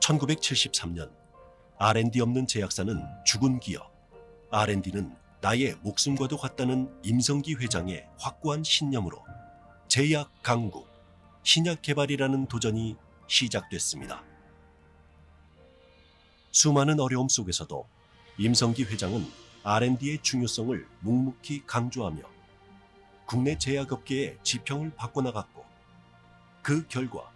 1973년 R&D 없는 제약사는 죽은 기업, R&D는 나의 목숨과도 같다는 임성기 회장의 확고한 신념으로 제약 강국, 신약 개발이라는 도전이 시작됐습니다. 수많은 어려움 속에서도 임성기 회장은 R&D의 중요성을 묵묵히 강조하며 국내 제약업계의 지평을 바꿔나갔고, 그 결과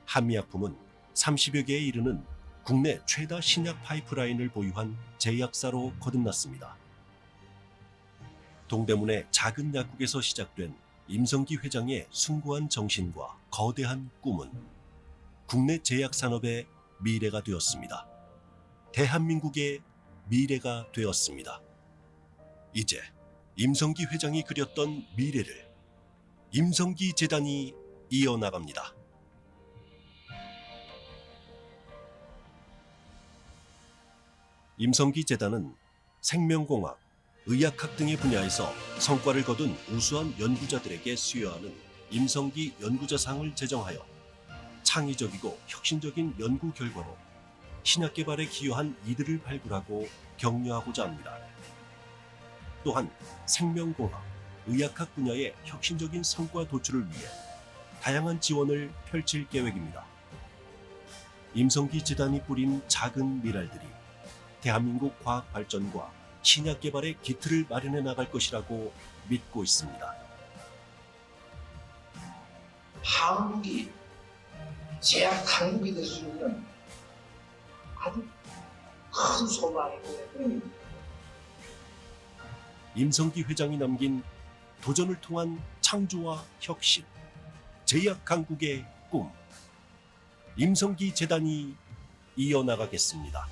한미약품은 30여 개에 이르는 국내 최다 신약 파이프라인을 보유한 제약사로 거듭났습니다. 동대문의 작은 약국에서 시작된 임성기 회장의 숭고한 정신과 거대한 꿈은 국내 제약 산업의 미래가 되었습니다. 대한민국의 미래가 되었습니다. 이제 임성기 회장이 그렸던 미래를 임성기 재단이 이어나갑니다. 임성기 재단은 생명공학, 의학학 등의 분야에서 성과를 거둔 우수한 연구자들에게 수여하는 임성기 연구자상을 제정하여 창의적이고 혁신적인 연구 결과로 신약 개발에 기여한 이들을 발굴하고 격려하고자 합니다. 또한 생명공학, 의학학 분야의 혁신적인 성과 도출을 위해 다양한 지원을 펼칠 계획입니다. 임성기 재단이 뿌린 작은 미랄들이 대한민국 과학 발전과 신약 개발의 기틀을 마련해 나갈 것이라고 믿고 있습니다. 한국이 제약 강국이 될 수 있는 아주 큰 소망이고, 임성기 회장이 남긴 도전을 통한 창조와 혁신, 제약 강국의 꿈, 임성기 재단이 이어나가겠습니다.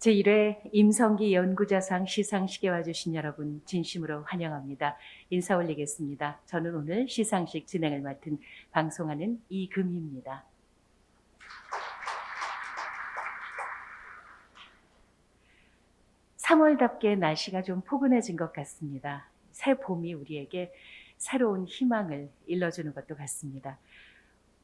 제1회 임성기 연구자상 시상식에 와주신 여러분 진심으로 환영합니다. 인사 올리겠습니다. 저는 오늘 시상식 진행을 맡은 방송하는 이금희입니다. (3월답게) 날씨가 좀 포근해진 것 같습니다. 새 봄이 우리에게 새로운 희망을 일러주는 것도 같습니다.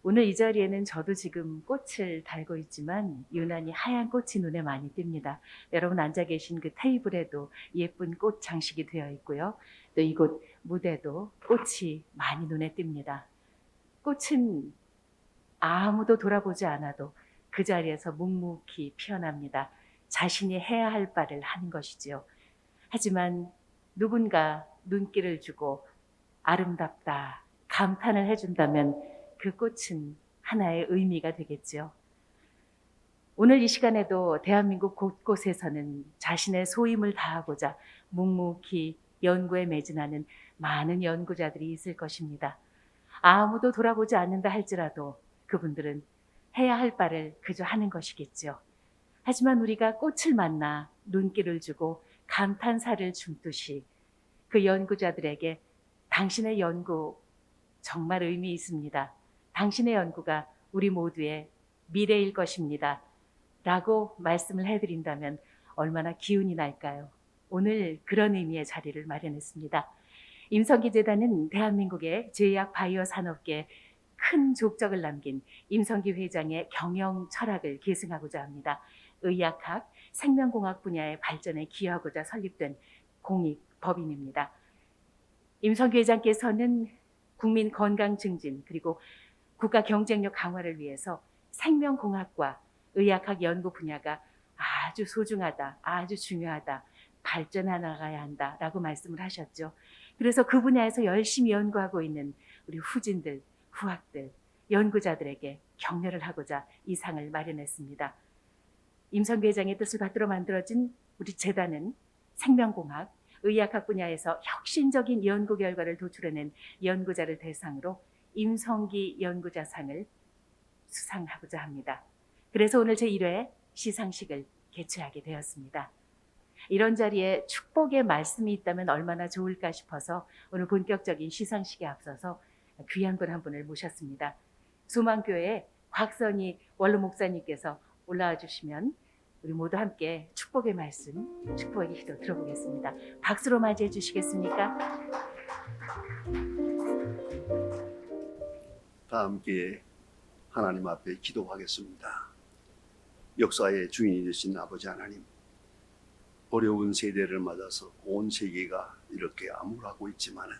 오늘 이 자리에는 저도 지금 꽃을 달고 있지만 유난히 하얀 꽃이 눈에 많이 띕니다. 여러분 앉아 계신 그 테이블에도 예쁜 꽃 장식이 되어 있고요. 또 이곳 무대도 꽃이 많이 눈에 띕니다. 꽃은 아무도 돌아보지 않아도 그 자리에서 묵묵히 피어납니다. 자신이 해야 할 바를 하는 것이지요. 하지만 누군가 눈길을 주고 아름답다, 감탄을 해준다면 그 꽃은 하나의 의미가 되겠죠. 오늘 이 시간에도 대한민국 곳곳에서는 자신의 소임을 다하고자 묵묵히 연구에 매진하는 많은 연구자들이 있을 것입니다. 아무도 돌아보지 않는다 할지라도 그분들은 해야 할 바를 그저 하는 것이겠죠. 하지만 우리가 꽃을 만나 눈길을 주고 감탄사를 줌듯이 그 연구자들에게 당신의 연구 정말 의미 있습니다. 당신의 연구가 우리 모두의 미래일 것입니다. 라고 말씀을 해드린다면 얼마나 기운이 날까요? 오늘 그런 의미의 자리를 마련했습니다. 임성기 재단은 대한민국의 제약 바이오 산업계에 큰 족적을 남긴 임성기 회장의 경영 철학을 계승하고자 합니다. 의학학, 생명공학 분야의 발전에 기여하고자 설립된 공익법인입니다. 임성기 회장께서는 국민 건강 증진 그리고 국가 경쟁력 강화를 위해서 생명공학과 의학학 연구 분야가 아주 소중하다, 아주 중요하다, 발전해 나가야 한다라고 말씀을 하셨죠. 그래서 그 분야에서 열심히 연구하고 있는 우리 후진들, 후학들, 연구자들에게 격려를 하고자 이 상을 마련했습니다. 임성기 회장의 뜻을 받들어 만들어진 우리 재단은 생명공학, 의학학 분야에서 혁신적인 연구 결과를 도출해낸 연구자를 대상으로 임성기 연구자상을 수상하고자 합니다. 그래서 오늘 제1회 시상식을 개최하게 되었습니다. 이런 자리에 축복의 말씀이 있다면 얼마나 좋을까 싶어서 오늘 본격적인 시상식에 앞서서 귀한 분 한 분을 모셨습니다. 소망교회 곽선희 원로 목사님께서 올라와 주시면 우리 모두 함께 축복의 말씀, 축복의 기도 들어보겠습니다. 박수로 맞이해 주시겠습니까? 다 함께 하나님 앞에 기도하겠습니다. 역사의 주인이 되신 아버지 하나님, 어려운 세대를 맞아서 온 세계가 이렇게 암울하고 있지만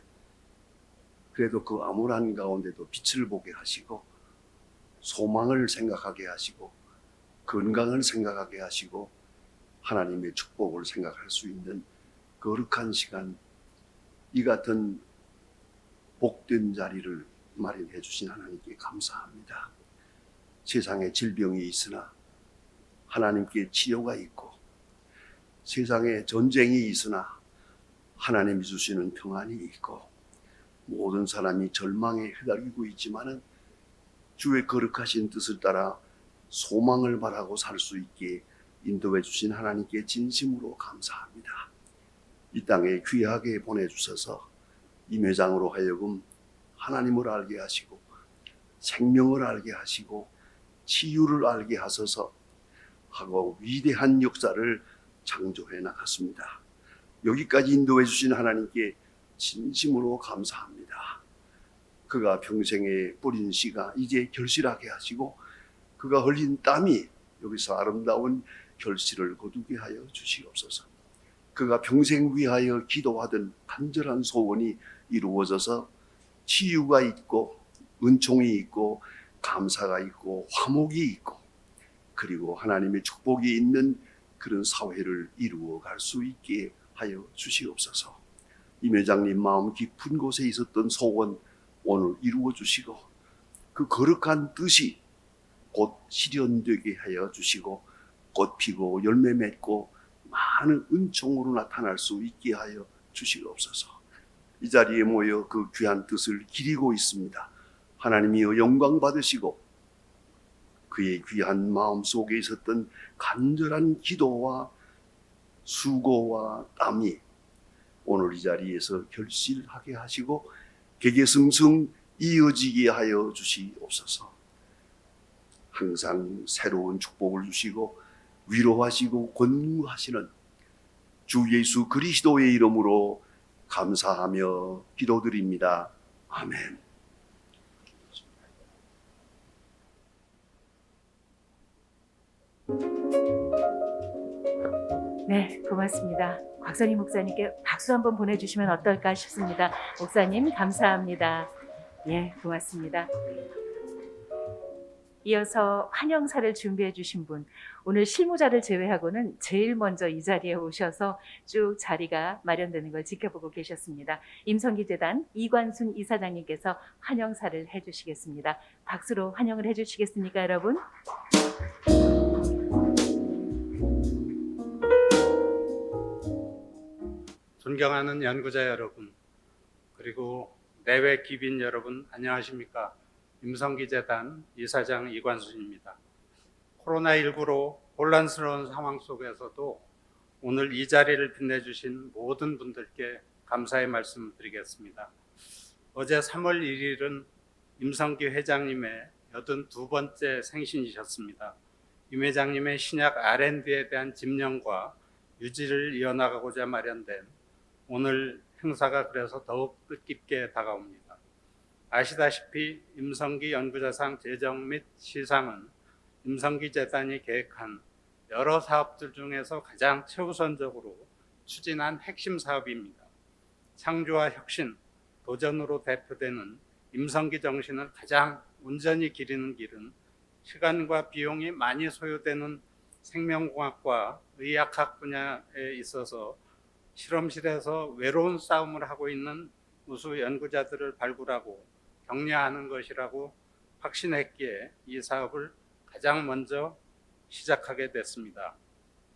그래도 그 암울한 가운데도 빛을 보게 하시고 소망을 생각하게 하시고 건강을 생각하게 하시고 하나님의 축복을 생각할 수 있는 거룩한 시간, 이 같은 복된 자리를 마련해 주신 하나님께 감사합니다. 세상에 질병이 있으나 하나님께 치료가 있고, 세상에 전쟁이 있으나 하나님이 주시는 평안이 있고, 모든 사람이 절망에 휘달리고 있지만은 주의 거룩하신 뜻을 따라 소망을 바라고 살 수 있게 인도해 주신 하나님께 진심으로 감사합니다. 이 땅에 귀하게 보내주셔서 임회장으로 하여금 하나님을 알게 하시고 생명을 알게 하시고 치유를 알게 하셔서 하고 위대한 역사를 창조해 나갔습니다. 여기까지 인도해 주신 하나님께 진심으로 감사합니다. 그가 평생에 뿌린 씨가 이제 결실하게 하시고 그가 흘린 땀이 여기서 아름다운 결실을 거두게 하여 주시옵소서. 그가 평생 위하여 기도하던 간절한 소원이 이루어져서 치유가 있고 은총이 있고 감사가 있고 화목이 있고 그리고 하나님의 축복이 있는 그런 사회를 이루어 갈 수 있게 하여 주시옵소서. 임 회장님 마음 깊은 곳에 있었던 소원 오늘 이루어 주시고 그 거룩한 뜻이 곧 실현되게 하여 주시고 꽃 피고 열매 맺고 많은 은총으로 나타날 수 있게 하여 주시옵소서. 이 자리에 모여 그 귀한 뜻을 기리고 있습니다. 하나님이여 영광 받으시고 그의 귀한 마음 속에 있었던 간절한 기도와 수고와 땀이 오늘 이 자리에서 결실하게 하시고 개개승승 이어지게 하여 주시옵소서. 항상 새로운 축복을 주시고 위로하시고 권유하시는 주 예수 그리스도의 이름으로 감사하며 기도드립니다. 아멘. 네, 고맙습니다. 곽선희 목사님께 박수 한번 보내주시면 어떨까 싶습니다. 목사님 감사합니다. 예, 고맙습니다. 이어서 환영사를 준비해 주신 분, 오늘 실무자를 제외하고는 제일 먼저 이 자리에 오셔서 쭉 자리가 마련되는 걸 지켜보고 계셨습니다. 임성기재단 이관순 이사장님께서 환영사를 해주시겠습니다. 박수로 환영을 해주시겠습니까, 여러분? 존경하는 연구자 여러분, 그리고 내외 귀빈 여러분, 안녕하십니까? 임성기재단 이사장 이관순입니다. 코로나19로 혼란스러운 상황 속에서도 오늘 이 자리를 빛내주신 모든 분들께 감사의 말씀 드리겠습니다. 어제 3월 1일은 임성기 회장님의 82번째 생신이셨습니다. 임 회장님의 신약 R&D에 대한 집념과 유지를 이어나가고자 마련된 오늘 행사가 그래서 더욱 뜻깊게 다가옵니다. 아시다시피 임성기 연구자상 제정 및 시상은 임성기 재단이 계획한 여러 사업들 중에서 가장 최우선적으로 추진한 핵심 사업입니다. 창조와 혁신, 도전으로 대표되는 임성기 정신을 가장 온전히 기리는 길은 시간과 비용이 많이 소요되는 생명공학과 의학학 분야에 있어서 실험실에서 외로운 싸움을 하고 있는 우수 연구자들을 발굴하고 격려하는 것이라고 확신했기에 이 사업을 가장 먼저 시작하게 됐습니다.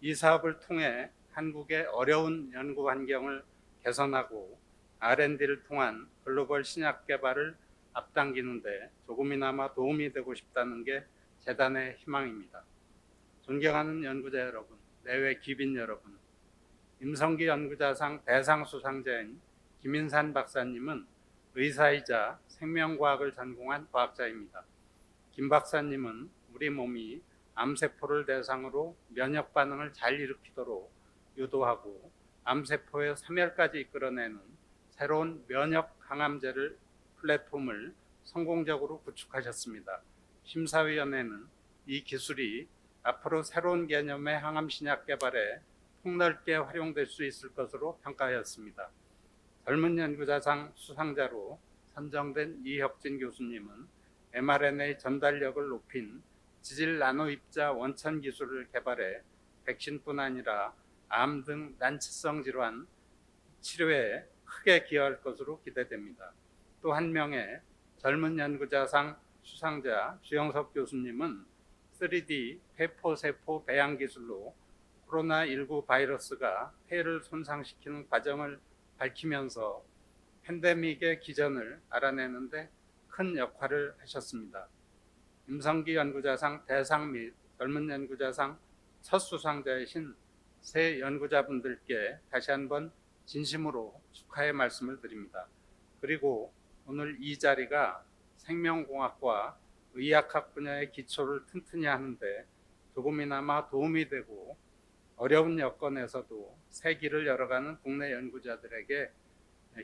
이 사업을 통해 한국의 어려운 연구 환경을 개선하고 R&D를 통한 글로벌 신약 개발을 앞당기는데 조금이나마 도움이 되고 싶다는 게 재단의 희망입니다. 존경하는 연구자 여러분, 내외 귀빈 여러분, 임성기 연구자상 대상 수상자인 김인산 박사님은 의사이자 생명과학을 전공한 과학자입니다. 김 박사님은 우리 몸이 암세포를 대상으로 면역 반응을 잘 일으키도록 유도하고 암세포의 사멸까지 이끌어내는 새로운 면역 항암제를 플랫폼을 성공적으로 구축하셨습니다. 심사위원회는 이 기술이 앞으로 새로운 개념의 항암 신약 개발에 폭넓게 활용될 수 있을 것으로 평가하였습니다. 젊은 연구자상 수상자로 선정된 이혁진 교수님은 mRNA 전달력을 높인 지질 나노 입자 원천 기술을 개발해 백신뿐 아니라 암 등 난치성 질환 치료에 크게 기여할 것으로 기대됩니다. 또 한 명의 젊은 연구자상 수상자 주영석 교수님은 3D 폐포세포 배양 기술로 코로나19 바이러스가 폐를 손상시키는 과정을 밝히면서 팬데믹의 기전을 알아내는 데 큰 역할을 하셨습니다. 임성기 연구자상 대상 및 젊은 연구자상 첫 수상자이신 새 연구자분들께 다시 한번 진심으로 축하의 말씀을 드립니다. 그리고 오늘 이 자리가 생명공학과 의학학 분야의 기초를 튼튼히 하는데 조금이나마 도움이 되고 어려운 여건에서도 새 길을 열어가는 국내 연구자들에게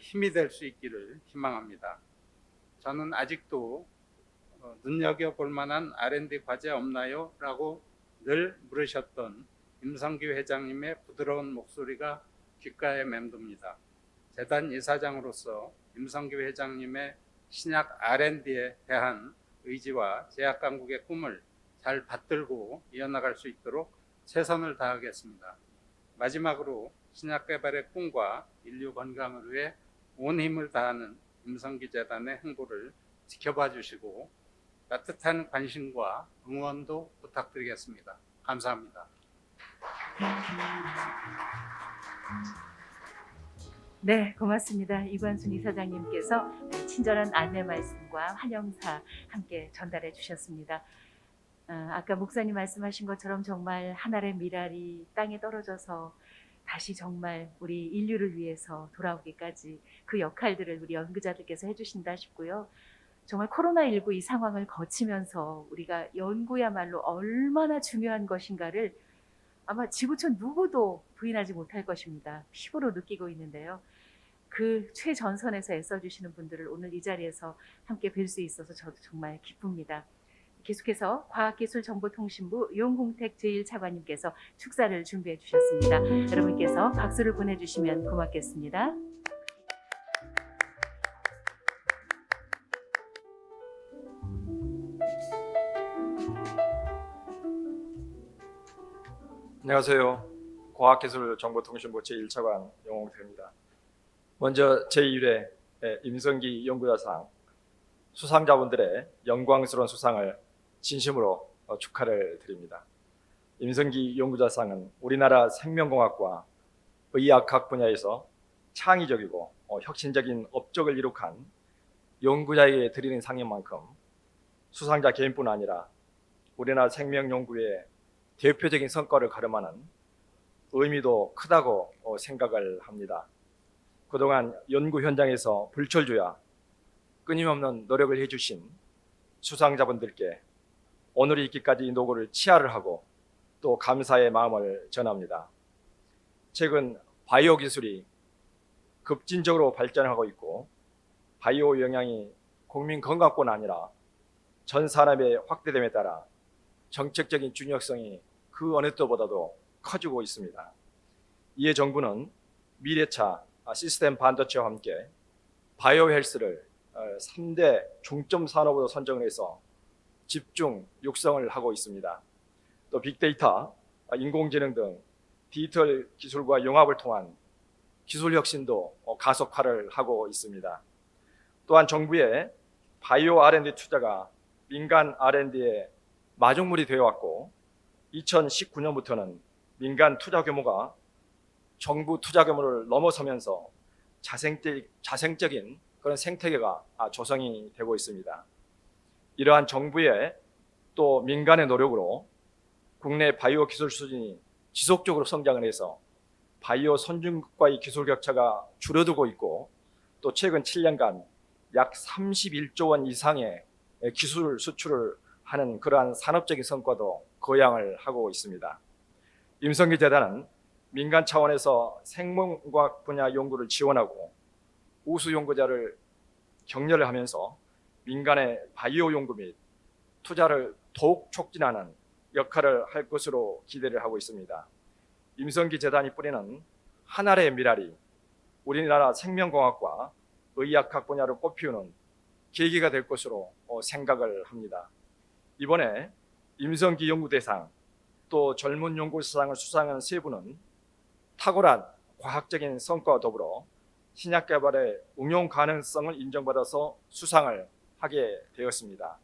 힘이 될 수 있기를 희망합니다. 저는 아직도 눈여겨볼 만한 R&D 과제 없나요? 라고 늘 물으셨던 임성기 회장님의 부드러운 목소리가 귓가에 맴돕니다. 재단 이사장으로서 임성기 회장님의 신약 R&D에 대한 의지와 제약강국의 꿈을 잘 받들고 이어나갈 수 있도록 최선을 다하겠습니다. 마지막으로 신약 개발의 꿈과 인류 건강을 위해 온 힘을 다하는 임성기 재단의 행보를 지켜봐 주시고 따뜻한 관심과 응원도 부탁드리겠습니다. 감사합니다. 네, 고맙습니다. 이관순 이사장님께서 친절한 안내 말씀과 환영사 함께 전달해 주셨습니다. 아까 목사님 말씀하신 것처럼 정말 한 알의 밀알이 땅에 떨어져서 다시 정말 우리 인류를 위해서 돌아오기까지 그 역할들을 우리 연구자들께서 해주신다 싶고요. 정말 코로나19 이 상황을 거치면서 우리가 연구야말로 얼마나 중요한 것인가를 아마 지구촌 누구도 부인하지 못할 것입니다. 피부로 느끼고 있는데요. 그 최전선에서 애써주시는 분들을 오늘 이 자리에서 함께 뵐 수 있어서 저도 정말 기쁩니다. 계속해서 과학기술정보통신부 용홍택 제1차관님께서 축사를 준비해 주셨습니다. 여러분께서 박수를 보내주시면 고맙겠습니다. 안녕하세요. 과학기술정보통신부 제1차관 용홍택입니다. 먼저 제1회 임성기 연구자상 수상자분들의 영광스러운 수상을 진심으로 축하를 드립니다. 임성기 연구자상은 우리나라 생명공학과 의학학 분야에서 창의적이고 혁신적인 업적을 이룩한 연구자에게 드리는 상인 만큼 수상자 개인뿐 아니라 우리나라 생명연구의 대표적인 성과를 가름하는 의미도 크다고 생각을 합니다. 그동안 연구 현장에서 불철주야 끊임없는 노력을 해주신 수상자분들께 오늘이 있기까지 노고를 치하를 하고 또 감사의 마음을 전합니다. 최근 바이오 기술이 급진적으로 발전하고 있고 바이오 영향이 국민 건강뿐 아니라 전 산업에 확대됨에 따라 정책적인 중요성이 그 어느 때보다도 커지고 있습니다. 이에 정부는 미래차 시스템 반도체와 함께 바이오 헬스를 3대 중점 산업으로 선정을 해서 집중 육성을 하고 있습니다. 또 빅데이터, 인공지능 등 디지털 기술과 융합을 통한 기술 혁신도 가속화를 하고 있습니다. 또한 정부의 바이오 R&D 투자가 민간 R&D의 마중물이 되어 왔고 2019년부터는 민간 투자 규모가 정부 투자 규모를 넘어서면서 자생적인 그런 생태계가 조성이 되고 있습니다. 이러한 정부의 또 민간의 노력으로 국내 바이오 기술 수준이 지속적으로 성장을 해서 바이오 선진국과의 기술 격차가 줄어들고 있고 또 최근 7년간 약 31조 원 이상의 기술 수출을 하는 그러한 산업적인 성과도 거양을 하고 있습니다. 임성기 재단은 민간 차원에서 생명과학 분야 연구를 지원하고 우수 연구자를 격려를 하면서 민간의 바이오 연구 및 투자를 더욱 촉진하는 역할을 할 것으로 기대를 하고 있습니다. 임성기 재단이 뿌리는 한 알의 미랄이 우리나라 생명공학과 의학학 분야를 꽃피우는 계기가 될 것으로 생각을 합니다. 이번에 임성기 연구대상 또 젊은 연구수상을 수상한 세 분은 탁월한 과학적인 성과와 더불어 신약 개발의 응용 가능성을 인정받아서 수상을 하게 되었습니다.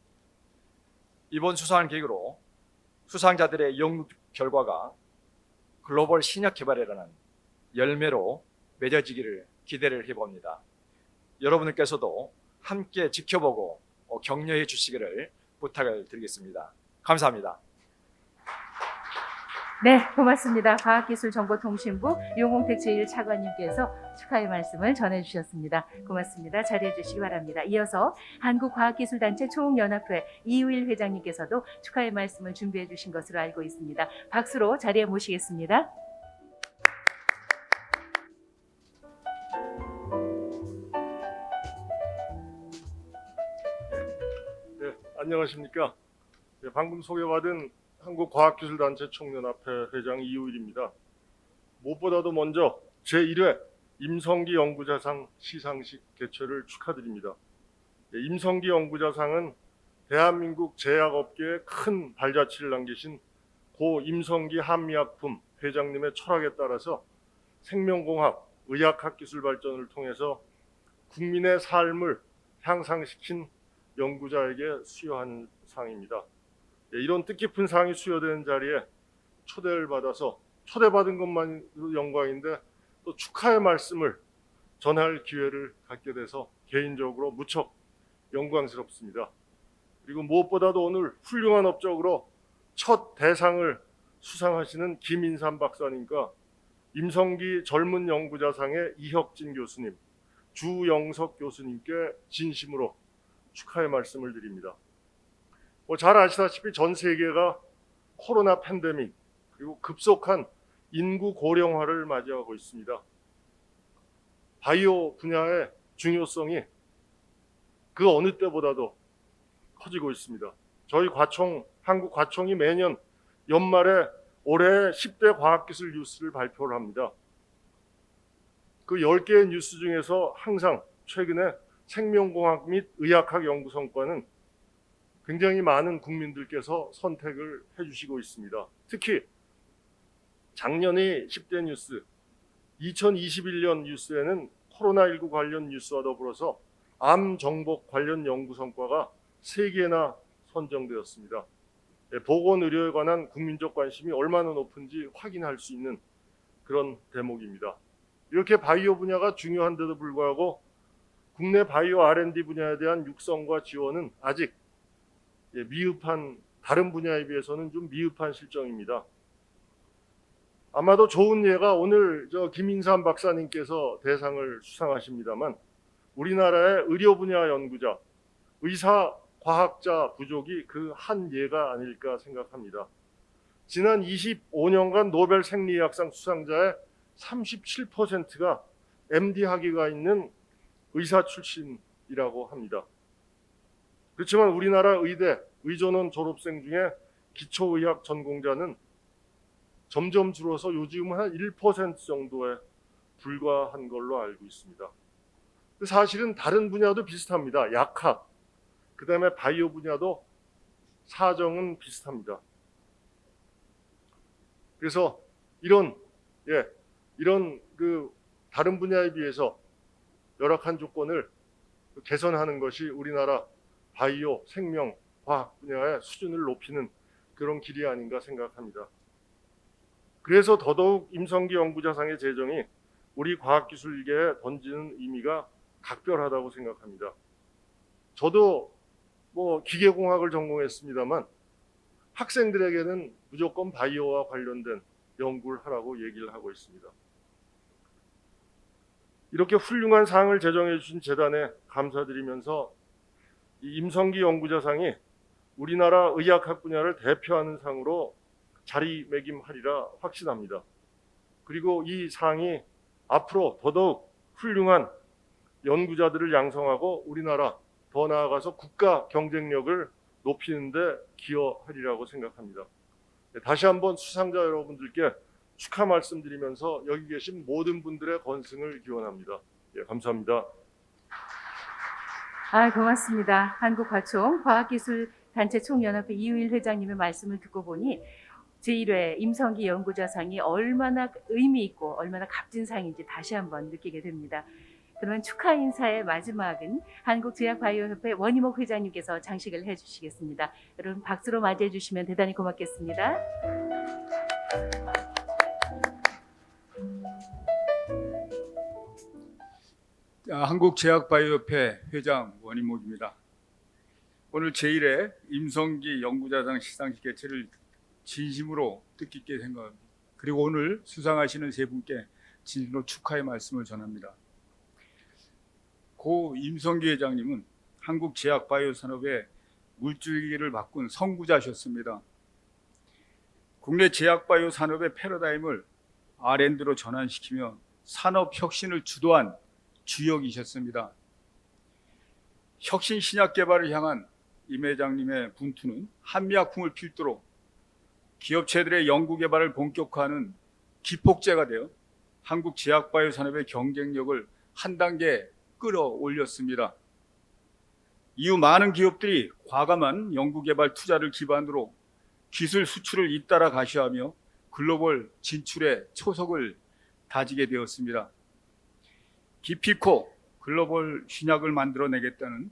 이번 수상을 계기로 수상자들의 연구 결과가 글로벌 신약 개발이라는 열매로 맺어지기를 기대를 해봅니다. 여러분들께서도 함께 지켜보고 격려해 주시기를 부탁을 드리겠습니다. 감사합니다. 네, 고맙습니다. 과학기술정보통신부 용홍택 제1차관님께서 축하의 말씀을 전해주셨습니다. 고맙습니다. 자리해 주시기 바랍니다. 이어서 한국과학기술단체 총연합회 이우일 회장님께서도 축하의 말씀을 준비해 주신 것으로 알고 있습니다. 박수로 자리에 모시겠습니다. 네, 안녕하십니까. 네, 방금 소개받은 한국과학기술단체 총연합회 회장 이우일입니다. 무엇보다도 먼저 제1회 임성기 연구자상 시상식 개최를 축하드립니다. 네, 임성기 연구자상은 대한민국 제약업계에 큰 발자취를 남기신 고 임성기 한미약품 회장님의 철학에 따라서 생명공학, 의학학 기술 발전을 통해서 국민의 삶을 향상시킨 연구자에게 수여하는 상입니다. 이런 뜻깊은 상이 수여되는 자리에 초대를 받아서 초대받은 것만으로 영광인데 또 축하의 말씀을 전할 기회를 갖게 돼서 개인적으로 무척 영광스럽습니다. 그리고 무엇보다도 오늘 훌륭한 업적으로 첫 대상을 수상하시는 김인삼 박사님과 임성기 젊은 연구자상의 이혁진 교수님, 주영석 교수님께 진심으로 축하의 말씀을 드립니다. 잘 아시다시피 전 세계가 코로나 팬데믹 그리고 급속한 인구 고령화를 맞이하고 있습니다. 바이오 분야의 중요성이 그 어느 때보다도 커지고 있습니다. 저희 한국 과총이 매년 연말에 올해 10대 과학기술 뉴스를 발표를 합니다. 그 10개의 뉴스 중에서 항상 최근에 생명공학 및 의학학 연구 성과는 굉장히 많은 국민들께서 선택을 해주시고 있습니다. 특히 작년의 10대 뉴스, 2021년 뉴스에는 코로나19 관련 뉴스와 더불어서 암 정복 관련 연구 성과가 3개나 선정되었습니다. 보건의료에 관한 국민적 관심이 얼마나 높은지 확인할 수 있는 그런 대목입니다. 이렇게 바이오 분야가 중요한데도 불구하고 국내 바이오 R&D 분야에 대한 육성과 지원은 아직 미흡한, 다른 분야에 비해서는 좀 미흡한 실정입니다. 아마도 좋은 예가 오늘 김인삼 박사님께서 대상을 수상하십니다만 우리나라의 의료 분야 연구자, 의사 과학자 부족이 그 한 예가 아닐까 생각합니다. 지난 25년간 노벨 생리의학상 수상자의 37%가 MD 학위가 있는 의사 출신이라고 합니다. 그렇지만 우리나라 의대, 의전원 졸업생 중에 기초의학 전공자는 점점 줄어서 요즘은 한 1% 정도에 불과한 걸로 알고 있습니다. 사실은 다른 분야도 비슷합니다. 약학, 그 다음에 바이오 분야도 사정은 비슷합니다. 그래서 이런 그 다른 분야에 비해서 열악한 조건을 개선하는 것이 우리나라 바이오, 생명, 과학 분야의 수준을 높이는 그런 길이 아닌가 생각합니다. 그래서 더더욱 임성기 연구자상의 제정이 우리 과학기술계에 던지는 의미가 각별하다고 생각합니다. 저도 기계공학을 전공했습니다만 학생들에게는 무조건 바이오와 관련된 연구를 하라고 얘기를 하고 있습니다. 이렇게 훌륭한 상을 제정해 주신 재단에 감사드리면서 이 임성기 연구자상이 우리나라 의학학 분야를 대표하는 상으로 자리매김하리라 확신합니다. 그리고 이 상이 앞으로 더더욱 훌륭한 연구자들을 양성하고 우리나라 더 나아가서 국가 경쟁력을 높이는 데 기여하리라고 생각합니다. 다시 한번 수상자 여러분들께 축하 말씀드리면서 여기 계신 모든 분들의 건승을 기원합니다. 예, 감사합니다. 고맙습니다. 한국과총 과학기술단체 총연합회 이우일 회장님의 말씀을 듣고 보니 제1회 임성기 연구자상이 얼마나 의미 있고 얼마나 값진 상인지 다시 한번 느끼게 됩니다. 그러면 축하 인사의 마지막은 한국제약바이오협회 원희목 회장님께서 장식을 해주시겠습니다. 여러분 박수로 맞이해 주시면 대단히 고맙겠습니다. 한국제약바이오협회 회장 원희목입니다. 오늘 제1회 임성기 연구자상 시상식 개최를 진심으로 뜻깊게 생각합니다. 그리고 오늘 수상하시는 세 분께 진심으로 축하의 말씀을 전합니다. 고 임성기 회장님은 한국제약바이오 산업의 물줄기를 바꾼 선구자셨습니다. 국내 제약바이오 산업의 패러다임을 R&D로 전환시키며 산업 혁신을 주도한 주역이셨습니다. 혁신 신약 개발을 향한 임 회장님의 분투는 한미약품을 필두로 기업체들의 연구 개발을 본격화하는 기폭제가 되어 한국 제약바이오 산업의 경쟁력을 한 단계 끌어올렸습니다. 이후 많은 기업들이 과감한 연구 개발 투자를 기반으로 기술 수출을 잇따라 가시하며 글로벌 진출의 초석을 다지게 되었습니다. 기필코 글로벌 신약을 만들어내겠다는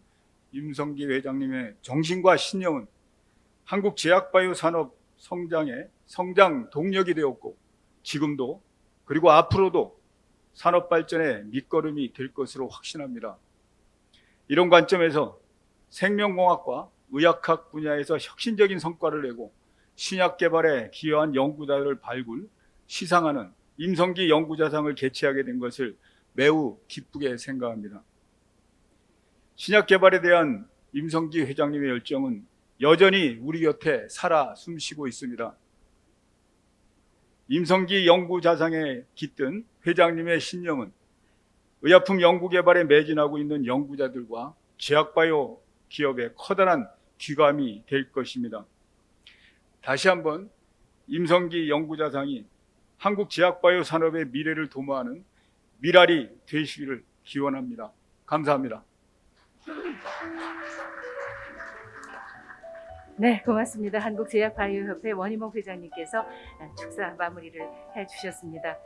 임성기 회장님의 정신과 신념은 한국 제약바이오 산업 성장의 성장 동력이 되었고 지금도 그리고 앞으로도 산업 발전의 밑거름이 될 것으로 확신합니다. 이런 관점에서 생명공학과 의학학 분야에서 혁신적인 성과를 내고 신약 개발에 기여한 연구자들을 발굴, 시상하는 임성기 연구자상을 개최하게 된 것을 매우 기쁘게 생각합니다. 신약 개발에 대한 임성기 회장님의 열정은 여전히 우리 곁에 살아 숨쉬고 있습니다. 임성기 연구자상에 깃든 회장님의 신념은 의약품 연구 개발에 매진하고 있는 연구자들과 제약바이오 기업의 커다란 귀감이 될 것입니다. 다시 한번 임성기 연구자상이 한국 제약바이오 산업의 미래를 도모하는 미랄이 되시기를 기원합니다. 감사합니다. 네, 고맙습니다. 한국제약바이오협회 원희목 회장님께서 축사 마무리를 해주셨습니다.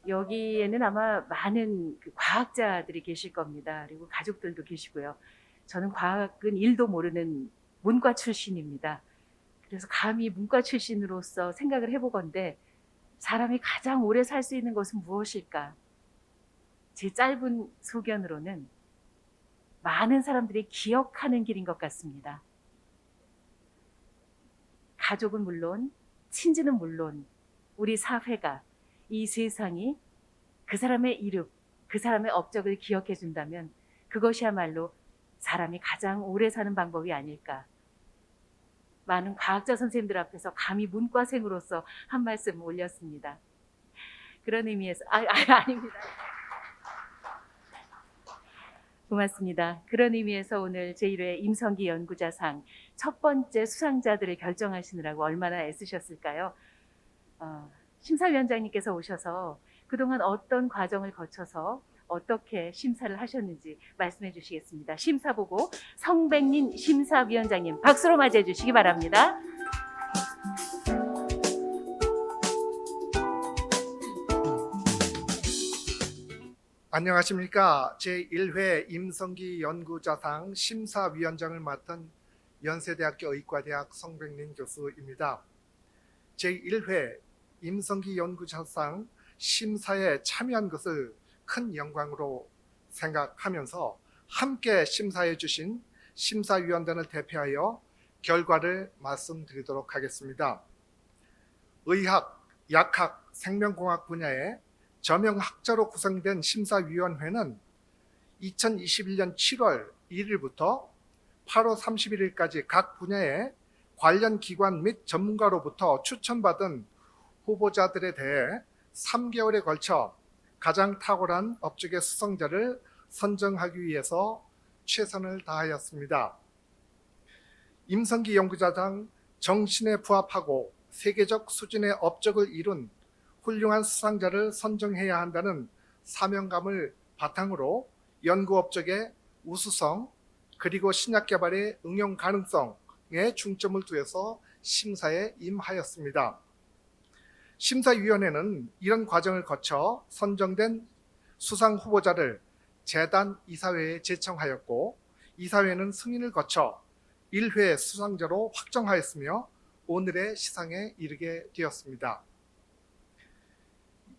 여기에는 아마 많은 과학자들이 계실 겁니다. 그리고 가족들도 계시고요. 저는 과학은 1도 모르는 문과 출신입니다. 그래서 감히 문과 출신으로서 생각을 해보건대 사람이 가장 오래 살 수 있는 것은 무엇일까? 제 짧은 소견으로는 많은 사람들이 기억하는 길인 것 같습니다. 가족은 물론, 친지는 물론, 우리 사회가, 이 세상이 그 사람의 이름, 그 사람의 업적을 기억해 준다면 그것이야말로 사람이 가장 오래 사는 방법이 아닐까. 많은 과학자 선생님들 앞에서 감히 문과생으로서 한 말씀 올렸습니다. 그런 의미에서 아닙니다. 고맙습니다. 그런 의미에서 오늘 제1회 임성기 연구자상 첫 번째 수상자들을 결정하시느라고 얼마나 애쓰셨을까요? 심사위원장님께서 오셔서 그동안 어떤 과정을 거쳐서 어떻게 심사를 하셨는지 말씀해 주시겠습니다. 심사보고 성백린 심사위원장님 박수로 맞이해 주시기 바랍니다. 안녕하십니까. 제1회 임성기 연구자상 심사위원장을 맡은 연세대학교 의과대학 성백린 교수입니다. 제1회 임성기 연구자상 심사에 참여한 것을 큰 영광으로 생각하면서 함께 심사해 주신 심사위원단을 대표하여 결과를 말씀드리도록 하겠습니다. 의학, 약학, 생명공학 분야에 저명학자로 구성된 심사위원회는 2021년 7월 1일부터 8월 31일까지 각 분야의 관련 기관 및 전문가로부터 추천받은 후보자들에 대해 3개월에 걸쳐 가장 탁월한 업적의 수성자를 선정하기 위해서 최선을 다하였습니다. 임성기 연구자상 정신에 부합하고 세계적 수준의 업적을 이룬 훌륭한 수상자를 선정해야 한다는 사명감을 바탕으로 연구 업적의 우수성 그리고 신약 개발의 응용 가능성에 중점을 두어서 심사에 임하였습니다. 심사위원회는 이런 과정을 거쳐 선정된 수상 후보자를 재단 이사회에 제청하였고 이사회는 승인을 거쳐 1회 수상자로 확정하였으며 오늘의 시상에 이르게 되었습니다.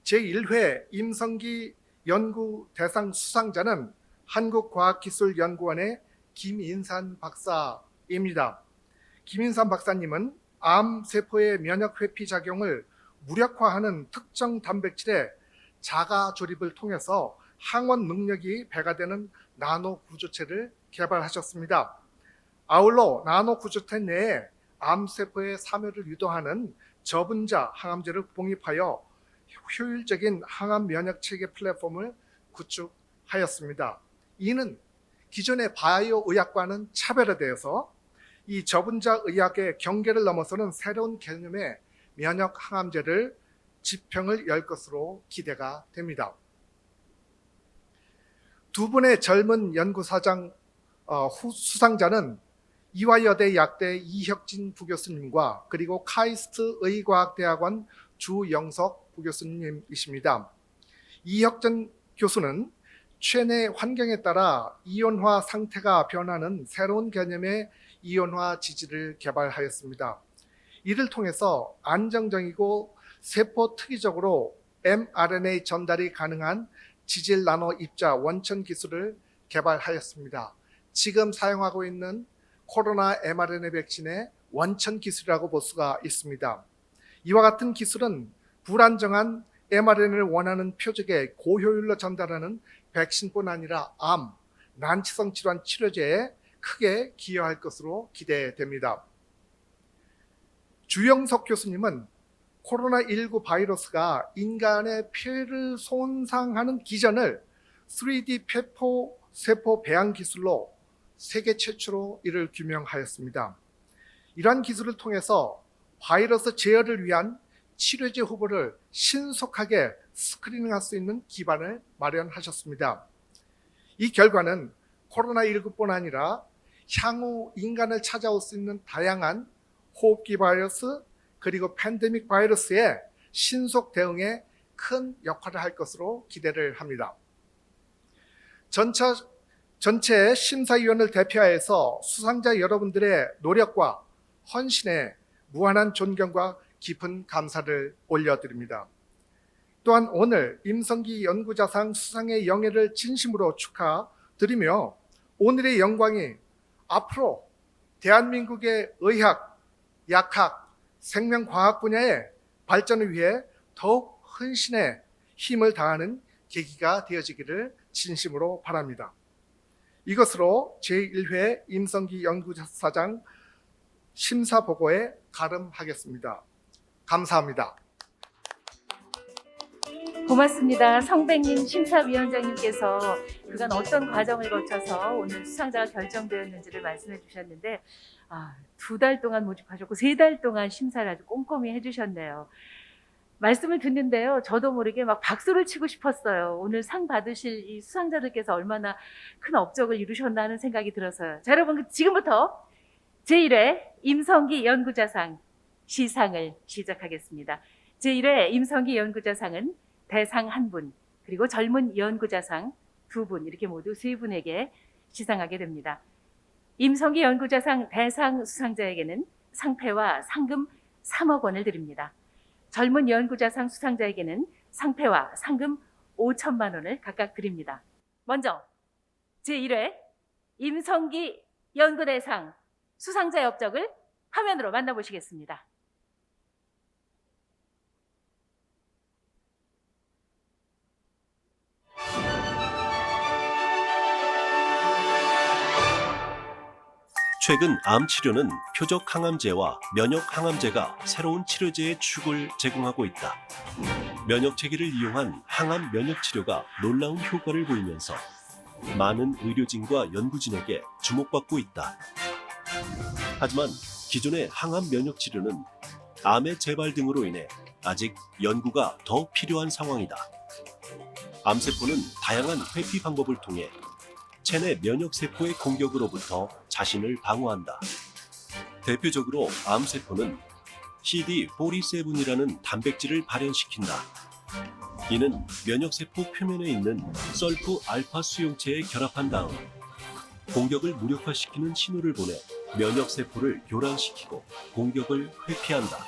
제1회 임성기 연구 대상 수상자는 한국과학기술연구원의 김인산 박사입니다. 김인산 박사님은 암세포의 면역회피 작용을 무력화하는 특정 단백질의 자가 조립을 통해서 항원 능력이 배가 되는 나노 구조체를 개발하셨습니다. 아울러 나노 구조체 내에 암세포의 사멸을 유도하는 저분자 항암제를 봉입하여 효율적인 항암 면역 체계 플랫폼을 구축하였습니다. 이는 기존의 바이오 의학과는 차별화되어서 이 저분자 의학의 경계를 넘어서는 새로운 개념의 면역 항암제를 지평을 열 것으로 기대가 됩니다. 두 분의 젊은 연구사장 수상자는 이화여대 약대 이혁진 부교수님과 그리고 카이스트 의과학대학원 주영석 부교수님이십니다. 이혁진 교수는 최내 환경에 따라 이온화 상태가 변하는 새로운 개념의 이온화 지질을 개발하였습니다. 이를 통해서 안정적이고 세포 특이적으로 mRNA 전달이 가능한 지질 나노 입자 원천 기술을 개발하였습니다. 지금 사용하고 있는 코로나 mRNA 백신의 원천 기술이라고 볼 수가 있습니다. 이와 같은 기술은 불안정한 mRNA를 원하는 표적에 고효율로 전달하는 백신뿐 아니라 암, 난치성 질환 치료제에 크게 기여할 것으로 기대됩니다. 주영석 교수님은 코로나19 바이러스가 인간의 폐를 손상하는 기전을 3D 세포 배양 기술로 세계 최초로 이를 규명하였습니다. 이러한 기술을 통해서 바이러스 제어를 위한 치료제 후보를 신속하게 스크리닝할 수 있는 기반을 마련하셨습니다. 이 결과는 코로나19뿐 아니라 향후 인간을 찾아올 수 있는 다양한 호흡기 바이러스 그리고 팬데믹 바이러스의 신속 대응에 큰 역할을 할 것으로 기대를 합니다. 전체 심사위원을 대표하여서 수상자 여러분들의 노력과 헌신에 무한한 존경과 깊은 감사를 올려드립니다. 또한 오늘 임성기 연구자상 수상의 영예를 진심으로 축하드리며 오늘의 영광이 앞으로 대한민국의 의학, 약학, 생명과학 분야의 발전을 위해 더욱 헌신의 힘을 다하는 계기가 되어지기를 진심으로 바랍니다. 이것으로 제1회 임성기 연구사장 심사보고에 가름하겠습니다. 감사합니다. 고맙습니다. 성백님 심사위원장님께서 그간 어떤 과정을 거쳐서 오늘 수상자가 결정되었는지를 말씀해 주셨는데 2달 동안 모집하셨고 3달 동안 심사를 아주 꼼꼼히 해주셨네요. 말씀을 듣는데요. 저도 모르게 막 박수를 치고 싶었어요. 오늘 상 받으실 이 수상자들께서 얼마나 큰 업적을 이루셨나 하는 생각이 들어서요. 자, 여러분 지금부터 제1회 임성기 연구자상 시상을 시작하겠습니다. 제1회 임성기 연구자상은 대상 1분, 그리고 젊은 연구자상 2분, 이렇게 모두 3분에게 시상하게 됩니다. 임성기 연구자상 대상 수상자에게는 상패와 상금 3억 원을 드립니다. 젊은 연구자상 수상자에게는 상패와 상금 5천만 원을 각각 드립니다. 먼저 제1회 임성기 연구대상 수상자의 업적을 화면으로 만나보시겠습니다. 최근 암 치료는 표적 항암제와 면역 항암제가 새로운 치료제의 축을 제공하고 있다. 면역 체계를 이용한 항암 면역 치료가 놀라운 효과를 보이면서 많은 의료진과 연구진에게 주목받고 있다. 하지만 기존의 항암 면역 치료는 암의 재발 등으로 인해 아직 연구가 더 필요한 상황이다. 암세포는 다양한 회피 방법을 통해 체내 면역세포의 공격으로부터 자신을 방어한다. 대표적으로 암세포는 CD47이라는 단백질을 발현시킨다. 이는 면역세포 표면에 있는 설프 알파 수용체에 결합한 다음 공격을 무력화시키는 신호를 보내 면역세포를 교란시키고 공격을 회피한다.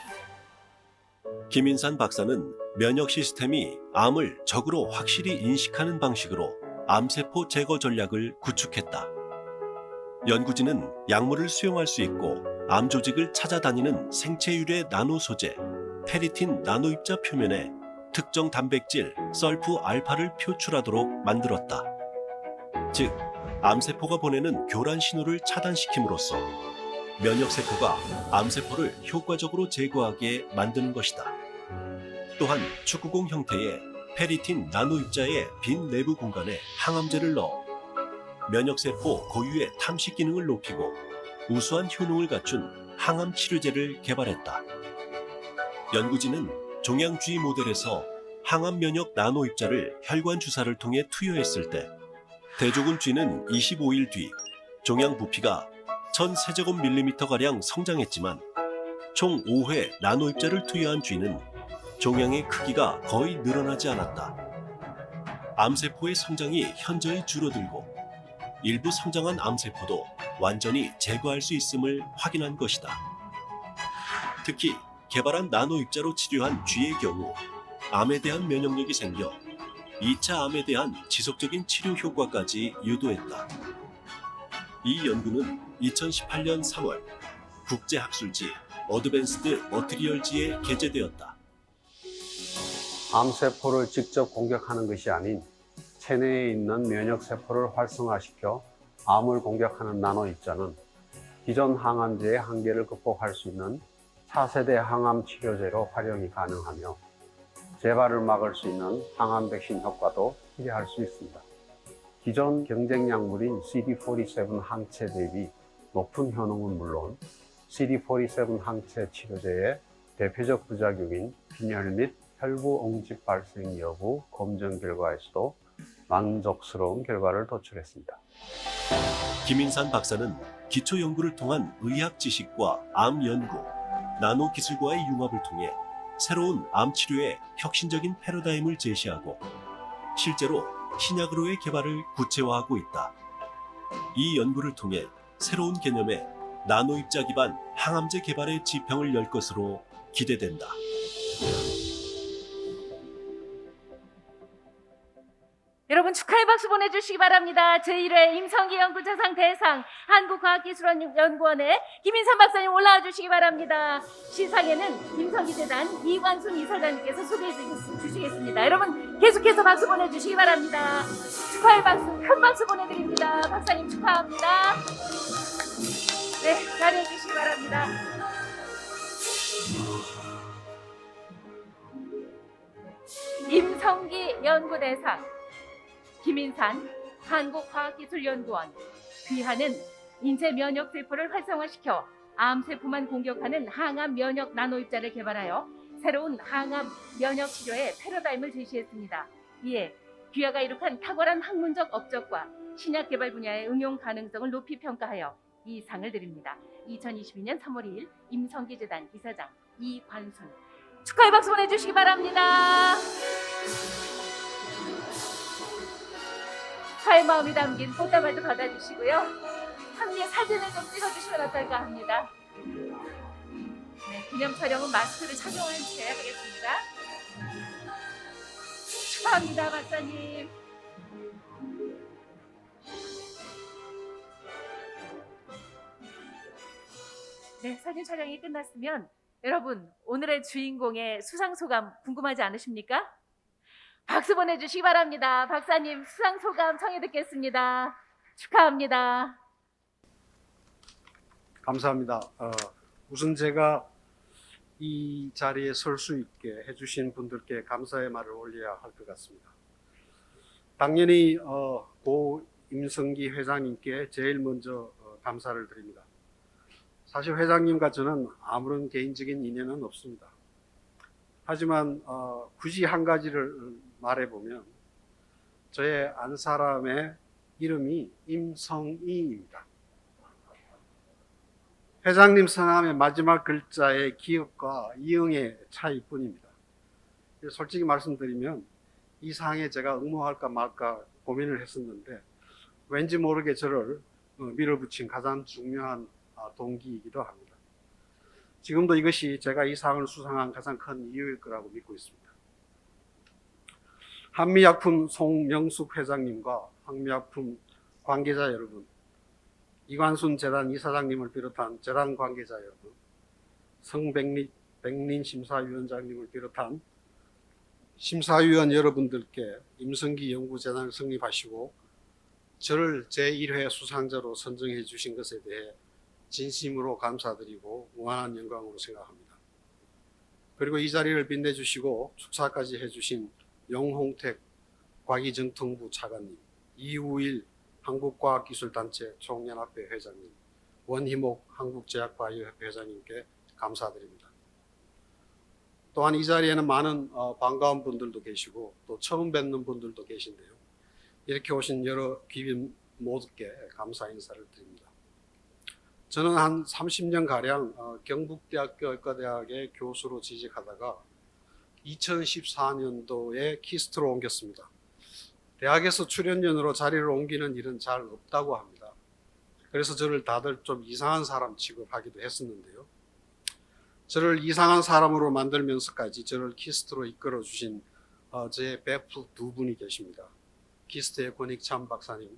김인산 박사는 면역 시스템이 암을 적으로 확실히 인식하는 방식으로 암세포 제거 전략을 구축했다. 연구진은 약물을 수용할 수 있고 암 조직을 찾아다니는 생체 유래 나노 소재, 페리틴 나노입자 표면에 특정 단백질 설프 알파를 표출하도록 만들었다. 즉, 암세포가 보내는 교란 신호를 차단시킴으로써 면역세포가 암세포를 효과적으로 제거하게 만드는 것이다. 또한 축구공 형태의 페리틴 나노입자의 빈 내부 공간에 항암제를 넣어 면역세포 고유의 탐식 기능을 높이고 우수한 효능을 갖춘 항암 치료제를 개발했다. 연구진은 종양주의 모델에서 항암 면역 나노입자를 혈관 주사를 통해 투여했을 때 대조군 쥐는 25일 뒤 종양 부피가 1000세제곱밀리미터가량 성장했지만 총 5회 나노입자를 투여한 쥐는 종양의 크기가 거의 늘어나지 않았다. 암세포의 성장이 현저히 줄어들고 일부 성장한 암세포도 완전히 제거할 수 있음을 확인한 것이다. 특히 개발한 나노입자로 치료한 쥐의 경우 암에 대한 면역력이 생겨 2차 암에 대한 지속적인 치료 효과까지 유도했다. 이 연구는 2018년 3월 국제학술지 어드밴스드 머티리얼지에 게재되었다. 암세포를 직접 공격하는 것이 아닌 체내에 있는 면역세포를 활성화시켜 암을 공격하는 나노입자는 기존 항암제의 한계를 극복할 수 있는 차세대 항암 치료제로 활용이 가능하며 재발을 막을 수 있는 항암 백신 효과도 기대할 수 있습니다. 기존 경쟁 약물인 CD47 항체 대비 높은 효능은 물론 CD47 항체 치료제의 대표적 부작용인 빈혈 및 혈구 옹집 발생 여부 검정 결과에서도 만족스러운 결과를 도출했습니다. 김인산 박사는 기초 연구를 통한 의학 지식과 암 연구, 나노 기술과의 융합을 통해 새로운 암 치료의 혁신적인 패러다임을 제시하고 실제로 신약으로의 개발을 구체화하고 있다. 이 연구를 통해 새로운 개념의 나노입자 기반 항암제 개발의 지평을 열 것으로 기대된다. 여러분 축하의 박수 보내주시기 바랍니다. 제1회 임성기 연구자상 대상 한국과학기술연구원의 김인산 박사님 올라와 주시기 바랍니다. 시상에는 임성기재단 이관순 이사장님께서 소개해 주시겠습니다. 여러분 계속해서 박수 보내주시기 바랍니다. 축하의 박수, 큰 박수 보내드립니다. 박사님 축하합니다. 네, 자리해 주시기 바랍니다. 임성기 연구대상 김인산 한국과학기술연구원. 귀하는 인체 면역세포를 활성화시켜 암세포만 공격하는 항암 면역 나노입자를 개발하여 새로운 항암 면역 치료의 패러다임을 제시했습니다. 이에 귀하가 이룩한 탁월한 학문적 업적과 신약 개발 분야의 응용 가능성을 높이 평가하여 이 상을 드립니다. 2022년 3월 2일 임성기재단 이사장 이관순. 축하의 박수 보내주시기 바랍니다. 축하의 마음이 담긴 꽃다발도 받아주시고요. 함께 사진을 좀 찍어주시면 어떨까 합니다. 네, 기념 촬영은 마스크를 착용한 채 하겠습니다. 축하합니다, 박사님. 네, 사진 촬영이 끝났으면 여러분 오늘의 주인공의 수상 소감 궁금하지 않으십니까? 박수 보내주시기 바랍니다. 박사님 수상 소감 청해 듣겠습니다. 축하합니다. 감사합니다. 우선 제가 이 자리에 설 수 있게 해주신 분들께 감사의 말을 올려야 할 것 같습니다. 당연히 고 임성기 회장님께 제일 먼저 감사를 드립니다. 사실 회장님과 저는 아무런 개인적인 인연은 없습니다. 하지만 굳이 한 가지를 말해보면 저의 안 사람의 이름이 임성희입니다. 회장님 성함의 마지막 글자의 기억과 이응의 차이뿐입니다. 솔직히 말씀드리면 이 상에 제가 응모할까 말까 고민을 했었는데 왠지 모르게 저를 밀어붙인 가장 중요한 동기이기도 합니다. 지금도 이것이 제가 이 상을 수상한 가장 큰 이유일 거라고 믿고 있습니다. 한미약품 송명숙 회장님과 한미약품 관계자 여러분, 이관순 재단 이사장님을 비롯한 재단 관계자 여러분, 성백린 심사위원장님을 비롯한 심사위원 여러분들께 임성기 연구재단을 성립하시고 저를 제1회 수상자로 선정해 주신 것에 대해 진심으로 감사드리고 무한한 영광으로 생각합니다. 그리고 이 자리를 빛내주시고 축사까지 해주신 영홍택 과기정통부 차관님, 이우일 한국과학기술단체 총연합회 회장님, 원희목 한국제약바이오협회 회장님께 감사드립니다. 또한 이 자리에는 많은 반가운 분들도 계시고 또 처음 뵙는 분들도 계신데요. 이렇게 오신 여러 귀빈 모두께 감사 인사를 드립니다. 저는 한 30년가량 경북대학교 의과대학의 교수로 재직하다가 2014년도에 키스트로 옮겼습니다. 대학에서 출연연으로 자리를 옮기는 일은 잘 없다고 합니다. 그래서 저를 다들 좀 이상한 사람 취급하기도 했었는데요. 저를 이상한 사람으로 만들면서까지 저를 키스트로 이끌어 주신 저의 베프 두 분이 계십니다. 키스트의 권익참 박사님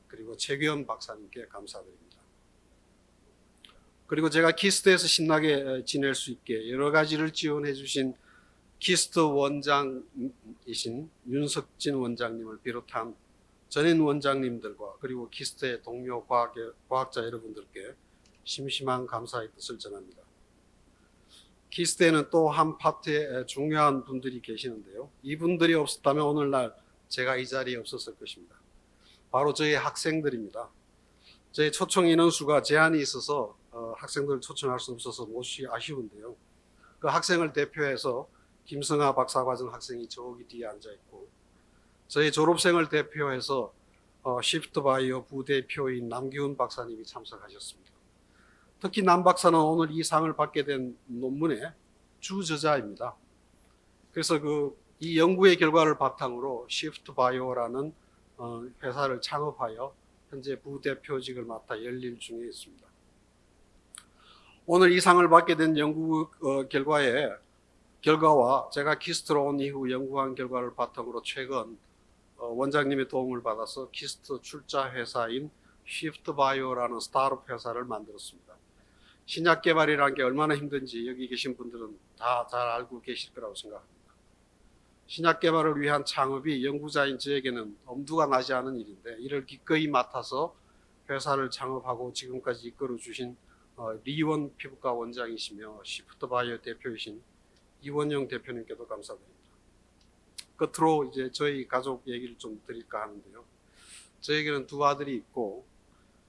그리고 최규현 박사님께 감사드립니다. 그리고 제가 키스트에서 신나게 지낼 수 있게 여러 가지를 지원해 주신 키스트 원장이신 윤석진 원장님을 비롯한 전임 원장님들과 그리고 키스트의 동료 과학자 여러분들께 심심한 감사의 뜻을 전합니다. 키스트에는 또 한 파트에 중요한 분들이 계시는데요. 이분들이 없었다면 오늘날 제가 이 자리에 없었을 것입니다. 바로 저희 학생들입니다. 저희 초청 인원수가 제한이 있어서 학생들을 초청할 수 없어서 몹시 아쉬운데요. 그 학생을 대표해서 김성하 박사과정 학생이 저기 뒤에 앉아있고 저희 졸업생을 대표해서 시프트바이오 부대표인 남기훈 박사님이 참석하셨습니다. 특히 남 박사는 오늘 이 상을 받게 된 논문의 주저자입니다. 그래서 이 연구의 결과를 바탕으로 시프트바이오라는 회사를 창업하여 현재 부대표직을 맡아 열일 중에 있습니다. 오늘 이 상을 받게 된 연구 결과와 제가 키스트로 온 이후 연구한 결과를 바탕으로 최근 원장님의 도움을 받아서 키스트 출자 회사인 시프트바이오라는 스타트업 회사를 만들었습니다. 신약 개발이라는 게 얼마나 힘든지 여기 계신 분들은 다 잘 알고 계실 거라고 생각합니다. 신약 개발을 위한 창업이 연구자인 저에게는 엄두가 나지 않은 일인데 이를 기꺼이 맡아서 회사를 창업하고 지금까지 이끌어 주신 리원 피부과 원장이시며 시프트바이오 대표이신 이원영 대표님께도 감사드립니다. 끝으로 이제 저희 가족 얘기를 좀 드릴까 하는데요. 저에게는 두 아들이 있고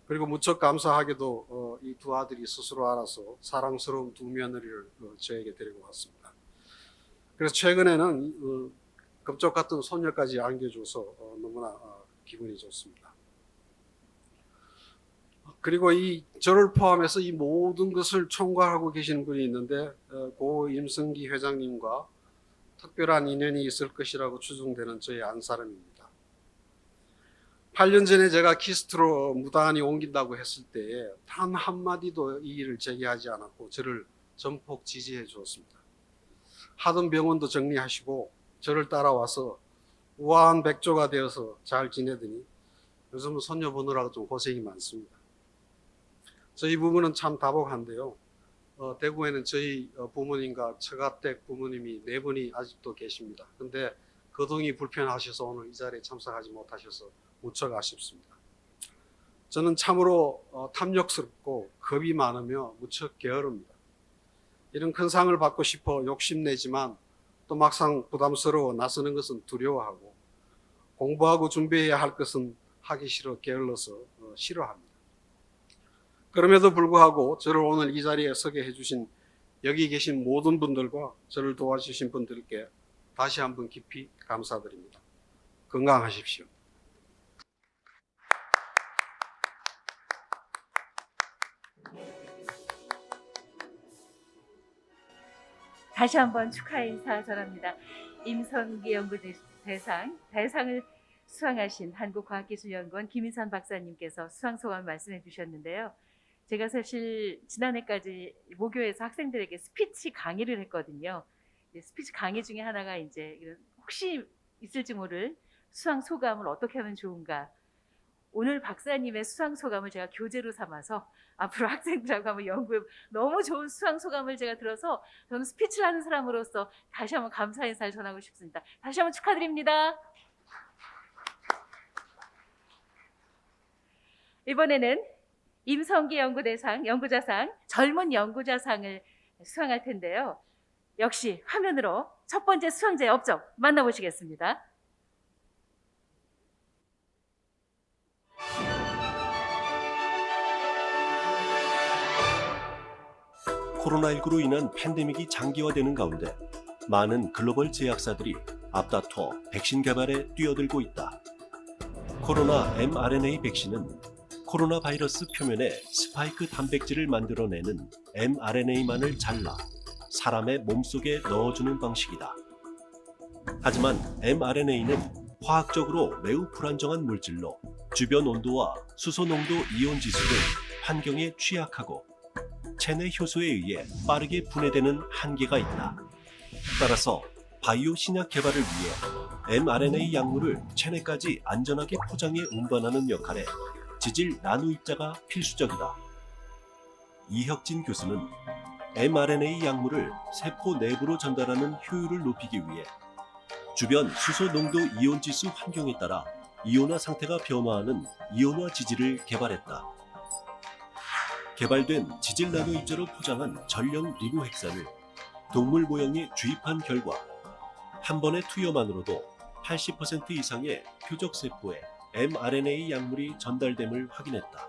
그리고 무척 감사하게도 이 두 아들이 스스로 알아서 사랑스러운 두 며느리를 저에게 데리고 왔습니다. 그래서 최근에는 금쪽 같은 손녀까지 안겨줘서 너무나 기분이 좋습니다. 그리고 저를 포함해서 이 모든 것을 총괄하고 계시는 분이 있는데 고 임성기 회장님과 특별한 인연이 있을 것이라고 추정되는 저희 안 사람입니다. 8년 전에 제가 키스트로 무단히 옮긴다고 했을 때에 단 한마디도 이 일을 제기하지 않았고 저를 전폭 지지해 주었습니다. 하던 병원도 정리하시고 저를 따라와서 우아한 백조가 되어서 잘 지내더니 요즘은 손녀 보느라고 좀 고생이 많습니다. 저희 부부는 참 다복한데요. 대구에는 저희 부모님과 처가댁 부모님이 4분이 아직도 계십니다. 근데 거동이 불편하셔서 오늘 이 자리에 참석하지 못하셔서 무척 아쉽습니다. 저는 참으로 탐욕스럽고 겁이 많으며 무척 게으릅니다. 이런 큰 상을 받고 싶어 욕심내지만 또 막상 부담스러워 나서는 것은 두려워하고 공부하고 준비해야 할 것은 하기 싫어 게을러서 싫어합니다. 그럼에도 불구하고 저를 오늘 이 자리에 서게 해주신 여기 계신 모든 분들과 저를 도와주신 분들께 다시 한번 깊이 감사드립니다. 건강하십시오. 다시 한번 축하 인사 전합니다. 임성기 연구대상을 수상하신 한국과학기술연구원 김인선 박사님께서 수상 소감을 말씀해 주셨는데요. 제가 사실 지난해까지 모교에서 학생들에게 스피치 강의를 했거든요. 스피치 강의 중에 하나가 이제 혹시 있을지 모를 수상 소감을 어떻게 하면 좋은가. 오늘 박사님의 수상 소감을 제가 교재로 삼아서 앞으로 학생들하고 한번 연구해. 너무 좋은 수상 소감을 제가 들어서 저는 스피치를 하는 사람으로서 다시 한번 감사 인사를 전하고 싶습니다. 다시 한번 축하드립니다. 이번에는 임성기 연구자상 젊은 연구자상을 수상할 텐데요. 역시 화면으로 첫 번째 수상자의 업적 만나보시겠습니다. 코로나19로 인한 팬데믹이 장기화되는 가운데 많은 글로벌 제약사들이 앞다퉈 백신 개발에 뛰어들고 있다. 코로나 mRNA 백신은 코로나 바이러스 표면에 스파이크 단백질을 만들어내는 mRNA만을 잘라 사람의 몸속에 넣어주는 방식이다. 하지만 mRNA는 화학적으로 매우 불안정한 물질로 주변 온도와 수소 농도 이온 지수를 환경에 취약하고 체내 효소에 의해 빠르게 분해되는 한계가 있다. 따라서 바이오 신약 개발을 위해 mRNA 약물을 체내까지 안전하게 포장해 운반하는 역할에 지질 나노 입자가 필수적이다. 이혁진 교수는 mRNA 약물을 세포 내부로 전달하는 효율을 높이기 위해 주변 수소 농도 이온 지수 환경에 따라 이온화 상태가 변화하는 이온화 지질을 개발했다. 개발된 지질 나노 입자로 포장한 전령 리보핵산을 동물 모형에 주입한 결과 한 번의 투여만으로도 80% 이상의 표적 세포에 mRNA 약물이 전달됨을 확인했다.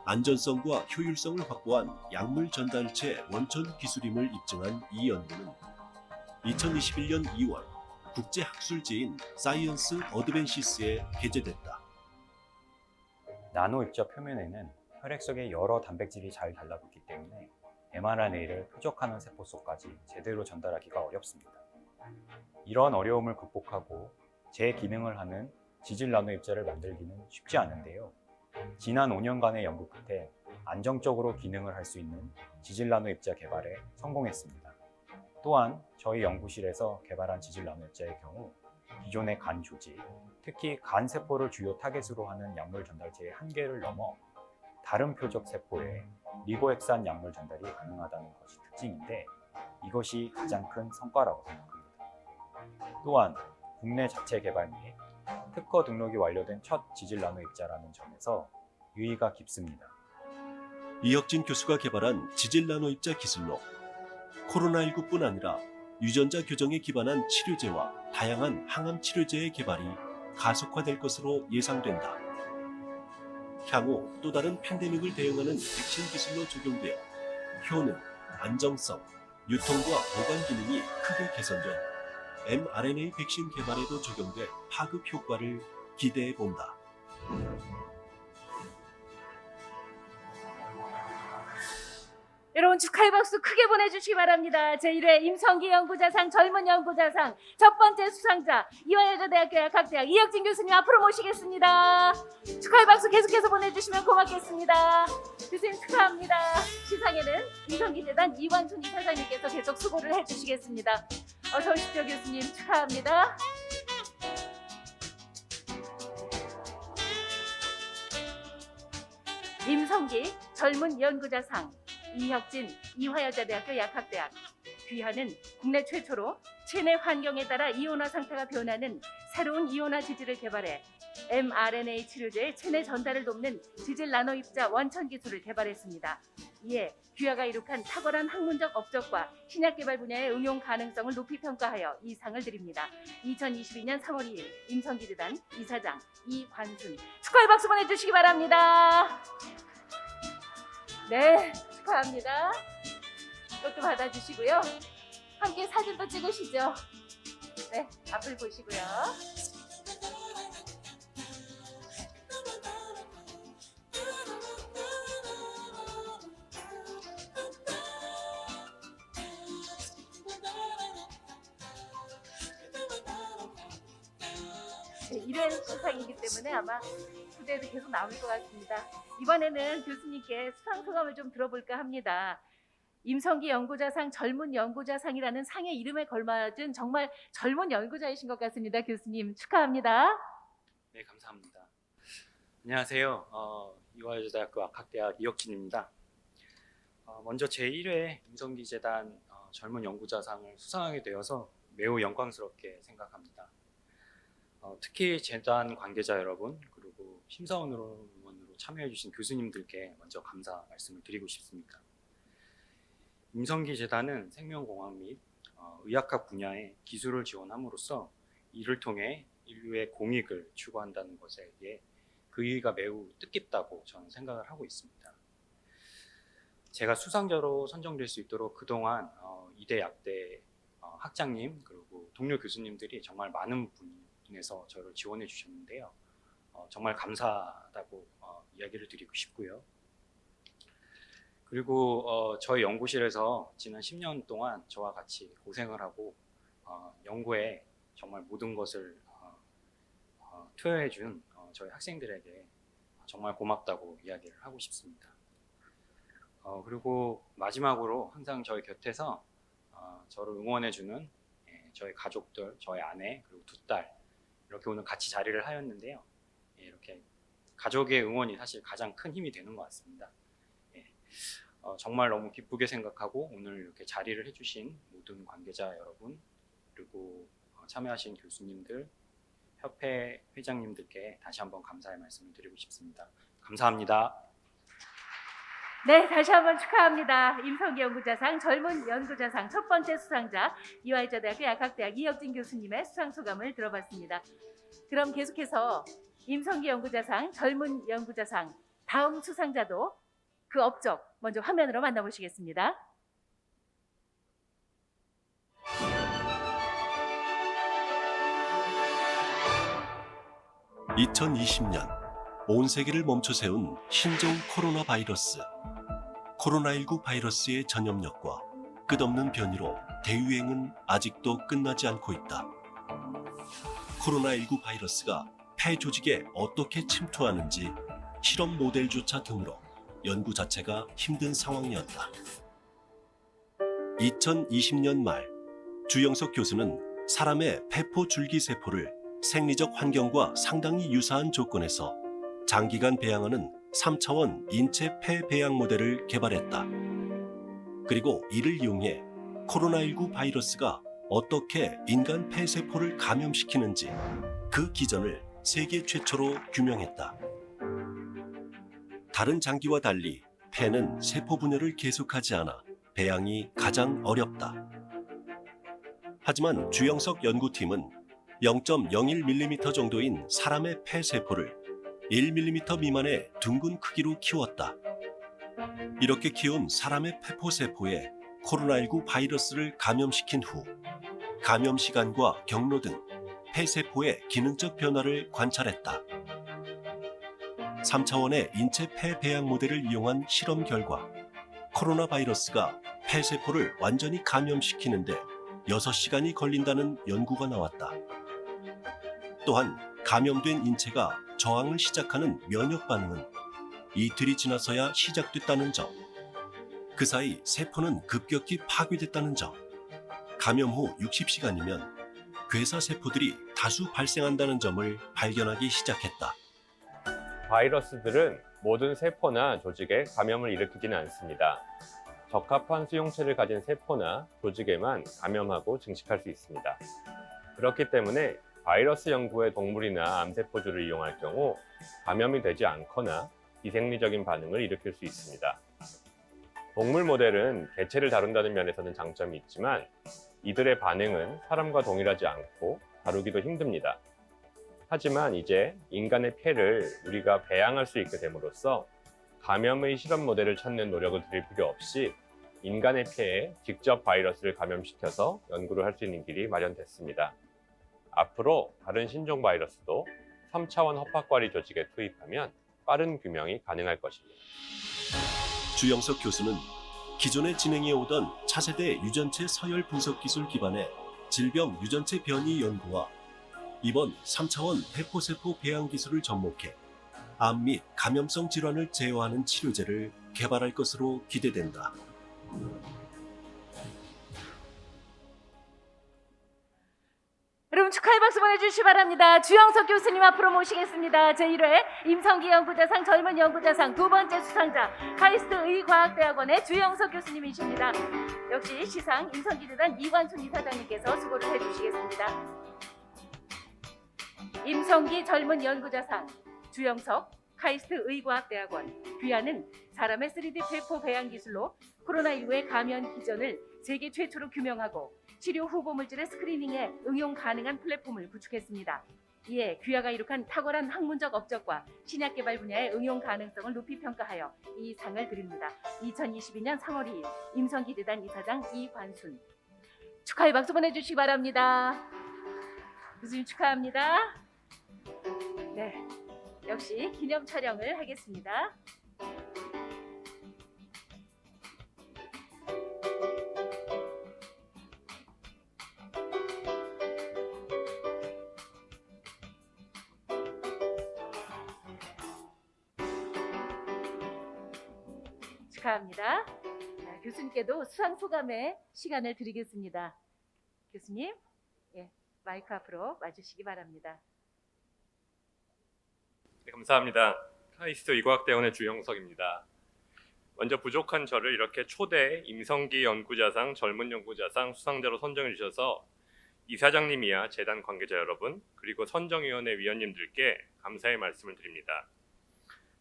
안전성과 효율성을 확보한 약물 전달체 원천 기술임을 입증한 이 연구는 2021년 2월 국제학술지인 사이언스 어드밴시스에 게재됐다. 나노 입자 표면에는 혈액 속에 여러 단백질이 잘 달라붙기 때문에 mRNA를 표적하는 세포 속까지 제대로 전달하기가 어렵습니다. 이러한 어려움을 극복하고 재기능을 하는 지질 나노 입자를 만들기는 쉽지 않은데요. 지난 5년간의 연구 끝에 안정적으로 기능을 할 수 있는 지질 나노 입자 개발에 성공했습니다. 또한 저희 연구실에서 개발한 지질 나노 입자의 경우 기존의 간 조직, 특히 간 세포를 주요 타겟으로 하는 약물 전달체의 한계를 넘어 다른 표적 세포에 리보핵산 약물 전달이 가능하다는 것이 특징인데 이것이 가장 큰 성과라고 생각합니다. 또한 국내 자체 개발 및 특허 등록이 완료된 첫 지질 나노 입자라는 점에서 유의가 깊습니다. 이혁진 교수가 개발한 지질 나노 입자 기술로 코로나19뿐 아니라 유전자 교정에 기반한 치료제와 다양한 항암 치료제의 개발이 가속화될 것으로 예상된다. 향후 또 다른 팬데믹을 대응하는 백신 기술로 적용되어 효능, 안정성, 유통과 보관 기능이 크게 개선된 mRNA 백신 개발에도 적용될 파급 효과를 기대해 본다. 여러분 축하의 박수 크게 보내주시기 바랍니다. 제1회 임성기 연구자상 젊은 연구자상 첫 번째 수상자 이화여자대학교 약학대학 이혁진 교수님 앞으로 모시겠습니다. 축하의 박수 계속해서 보내주시면 고맙겠습니다. 교수님 축하합니다. 시상에는 임성기재단 이완순 이사장님께서 계속 수고를 해주시겠습니다. 어서 오십시오 교수님. 축하합니다. 임성기 젊은 연구자상 이혁진 이화여자대학교 약학대학 귀하는 국내 최초로 체내 환경에 따라 이온화 상태가 변하는 새로운 이온화 지질을 개발해 mRNA 치료제의 체내 전달을 돕는 지질 나노 입자 원천 기술을 개발했습니다. 이에 귀하가 이룩한 탁월한 학문적 업적과 신약 개발 분야의 응용 가능성을 높이 평가하여 이 상을 드립니다. 2022년 3월 2일 임성기 재단 이사장 이관순 축하의 박수 보내주시기 바랍니다. 네, 축하합니다. 이것도 받아주시고요. 함께 사진도 찍으시죠. 네, 앞을 보시고요. 네, 1회 수상이기 때문에 아마 무대에도 계속 나올 것 같습니다. 이번에는 교수님께 수상 소감을 좀 들어볼까 합니다. 임성기 연구자상 젊은 연구자상이라는 상의 이름에 걸맞은 정말 젊은 연구자이신 것 같습니다. 교수님 축하합니다. 네, 감사합니다. 안녕하세요. 이화여자대학교 악학대학 이혁진입니다. 먼저 제1회 임성기 재단 젊은 연구자상을 수상하게 되어서 매우 영광스럽게 생각합니다. 특히 재단 관계자 여러분 그리고 심사원으로 참여해 주신 교수님들께 먼저 감사 말씀을 드리고 싶습니다. 임성기 재단은 생명공학 및 의학학 분야의 기술을 지원함으로써 이를 통해 인류의 공익을 추구한다는 것에 대해 그 의의가 매우 뜻깊다고 저는 생각을 하고 있습니다. 제가 수상자로 선정될 수 있도록 그동안 이대 약대 학장님 그리고 동료 교수님들이 정말 많은 분에서 저를 지원해 주셨는데요. 정말 감사하다고 이야기를 드리고 싶고요. 그리고 저희 연구실에서 지난 10년 동안 저와 같이 고생을 하고 연구에 정말 모든 것을 투여해 준 저희 학생들에게 정말 고맙다고 이야기를 하고 싶습니다. 그리고 마지막으로 항상 저희 곁에서 저를 응원해 주는 저희 가족들, 저희 아내 그리고 2딸 이렇게 오늘 같이 자리를 하였는데요. 이렇게 가족의 응원이 사실 가장 큰 힘이 되는 것 같습니다. 정말 너무 기쁘게 생각하고 오늘 이렇게 자리를 해주신 모든 관계자 여러분 그리고 참여하신 교수님들, 협회 회장님들께 다시 한번 감사의 말씀을 드리고 싶습니다. 감사합니다. 네, 다시 한번 축하합니다. 임성기 연구자상 젊은 연구자상 첫 번째 수상자 이화여자대학교 약학대학 이혁진 교수님의 수상 소감을 들어봤습니다. 그럼 계속해서 임성기 연구자상 젊은 연구자상 다음 수상자도 그 업적 먼저 화면으로 만나보시겠습니다. (2020년) 온 세계를 멈춰세운 신종 코로나 바이러스. 코로나19 바이러스의 전염력과 끝없는 변이로 대유행은 아직도 끝나지 않고 있다. 코로나19 바이러스가 폐 조직에 어떻게 침투하는지 실험 모델조차 드물어 연구 자체가 힘든 상황이었다. 2020년 말 주영석 교수는 사람의 폐포 줄기세포를 생리적 환경과 상당히 유사한 조건에서 장기간 배양하는 3차원 인체 폐 배양 모델을 개발했다. 그리고 이를 이용해 코로나19 바이러스가 어떻게 인간 폐세포를 감염시키는지 그 기전을 세계 최초로 규명했다. 다른 장기와 달리 폐는 세포 분열을 계속하지 않아 배양이 가장 어렵다. 하지만 주영석 연구팀은 0.01mm 정도인 사람의 폐세포를 1mm 미만의 둥근 크기로 키웠다. 이렇게 키운 사람의 폐포세포에 코로나19 바이러스를 감염시킨 후 감염 시간과 경로 등 폐세포의 기능적 변화를 관찰했다. 3차원의 인체 폐 배양 모델을 이용한 실험 결과 코로나 바이러스가 폐세포를 완전히 감염시키는데 6시간이 걸린다는 연구가 나왔다. 또한 감염된 인체가 저항을 시작하는 면역 반응은 이틀이 지나서야 시작됐다는 점, 그 사이 세포는 급격히 파괴됐다는 점, 감염 후 60시간이면 괴사 세포들이 다수 발생한다는 점을 발견하기 시작했다. 바이러스들은 모든 세포나 조직에 감염을 일으키지는 않습니다. 적합한 수용체를 가진 세포나 조직에만 감염하고 증식할 수 있습니다. 그렇기 때문에 바이러스 연구에 동물이나 암세포주를 이용할 경우 감염이 되지 않거나 비생리적인 반응을 일으킬 수 있습니다. 동물 모델은 개체를 다룬다는 면에서는 장점이 있지만 이들의 반응은 사람과 동일하지 않고 다루기도 힘듭니다. 하지만 이제 인간의 폐를 우리가 배양할 수 있게 됨으로써 감염의 실험 모델을 찾는 노력을 들일 필요 없이 인간의 폐에 직접 바이러스를 감염시켜서 연구를 할 수 있는 길이 마련됐습니다. 앞으로 다른 신종 바이러스도 3차원 허파과리 조직에 투입하면 빠른 규명이 가능할 것입니다. 주영석 교수는 기존에 진행해 오던 차세대 유전체 서열 분석 기술 기반의 질병 유전체 변이 연구와 이번 3차원 대포세포 배양 기술을 접목해 암 및 감염성 질환을 제어하는 치료제를 개발할 것으로 기대된다. 여러분 축하의 박수 보내주시기 바랍니다. 주영석 교수님 앞으로 모시겠습니다. 제1회 임성기 연구자상 젊은 연구자상 두 번째 수상자 카이스트 의과학대학원의 주영석 교수님이십니다. 역시 시상 임성기재단 이관순 이사장님께서 수고를 해주시겠습니다. 임성기 젊은 연구자상 주영석 카이스트 의과학대학원 귀하는 사람의 3D 폐포 배양 기술로 코로나19의 감염 기전을 세계 최초로 규명하고 치료 후보 물질의 스크리닝에 응용 가능한 플랫폼을 구축했습니다. 이에 귀하가 이룩한 탁월한 학문적 업적과 신약 개발 분야의 응용 가능성을 높이 평가하여 이 상을 드립니다. 2022년 3월 2일 임성기재단 이사장 이관순 축하의 박수 보내주시기 바랍니다. 교수님 축하합니다. 네, 역시 기념 촬영을 하겠습니다. 축하합니다. 자, 교수님께도 수상 소감의 시간을 드리겠습니다. 교수님, 예, 마이크 앞으로 와주시기 바랍니다. 네, 감사합니다. 카이스트 의과학대학원의 주영석입니다. 먼저 부족한 저를 이렇게 초대 임성기 연구자상, 젊은 연구자상 수상자로 선정해 주셔서 이사장님이야 재단 관계자 여러분, 그리고 선정위원회 위원님들께 감사의 말씀을 드립니다.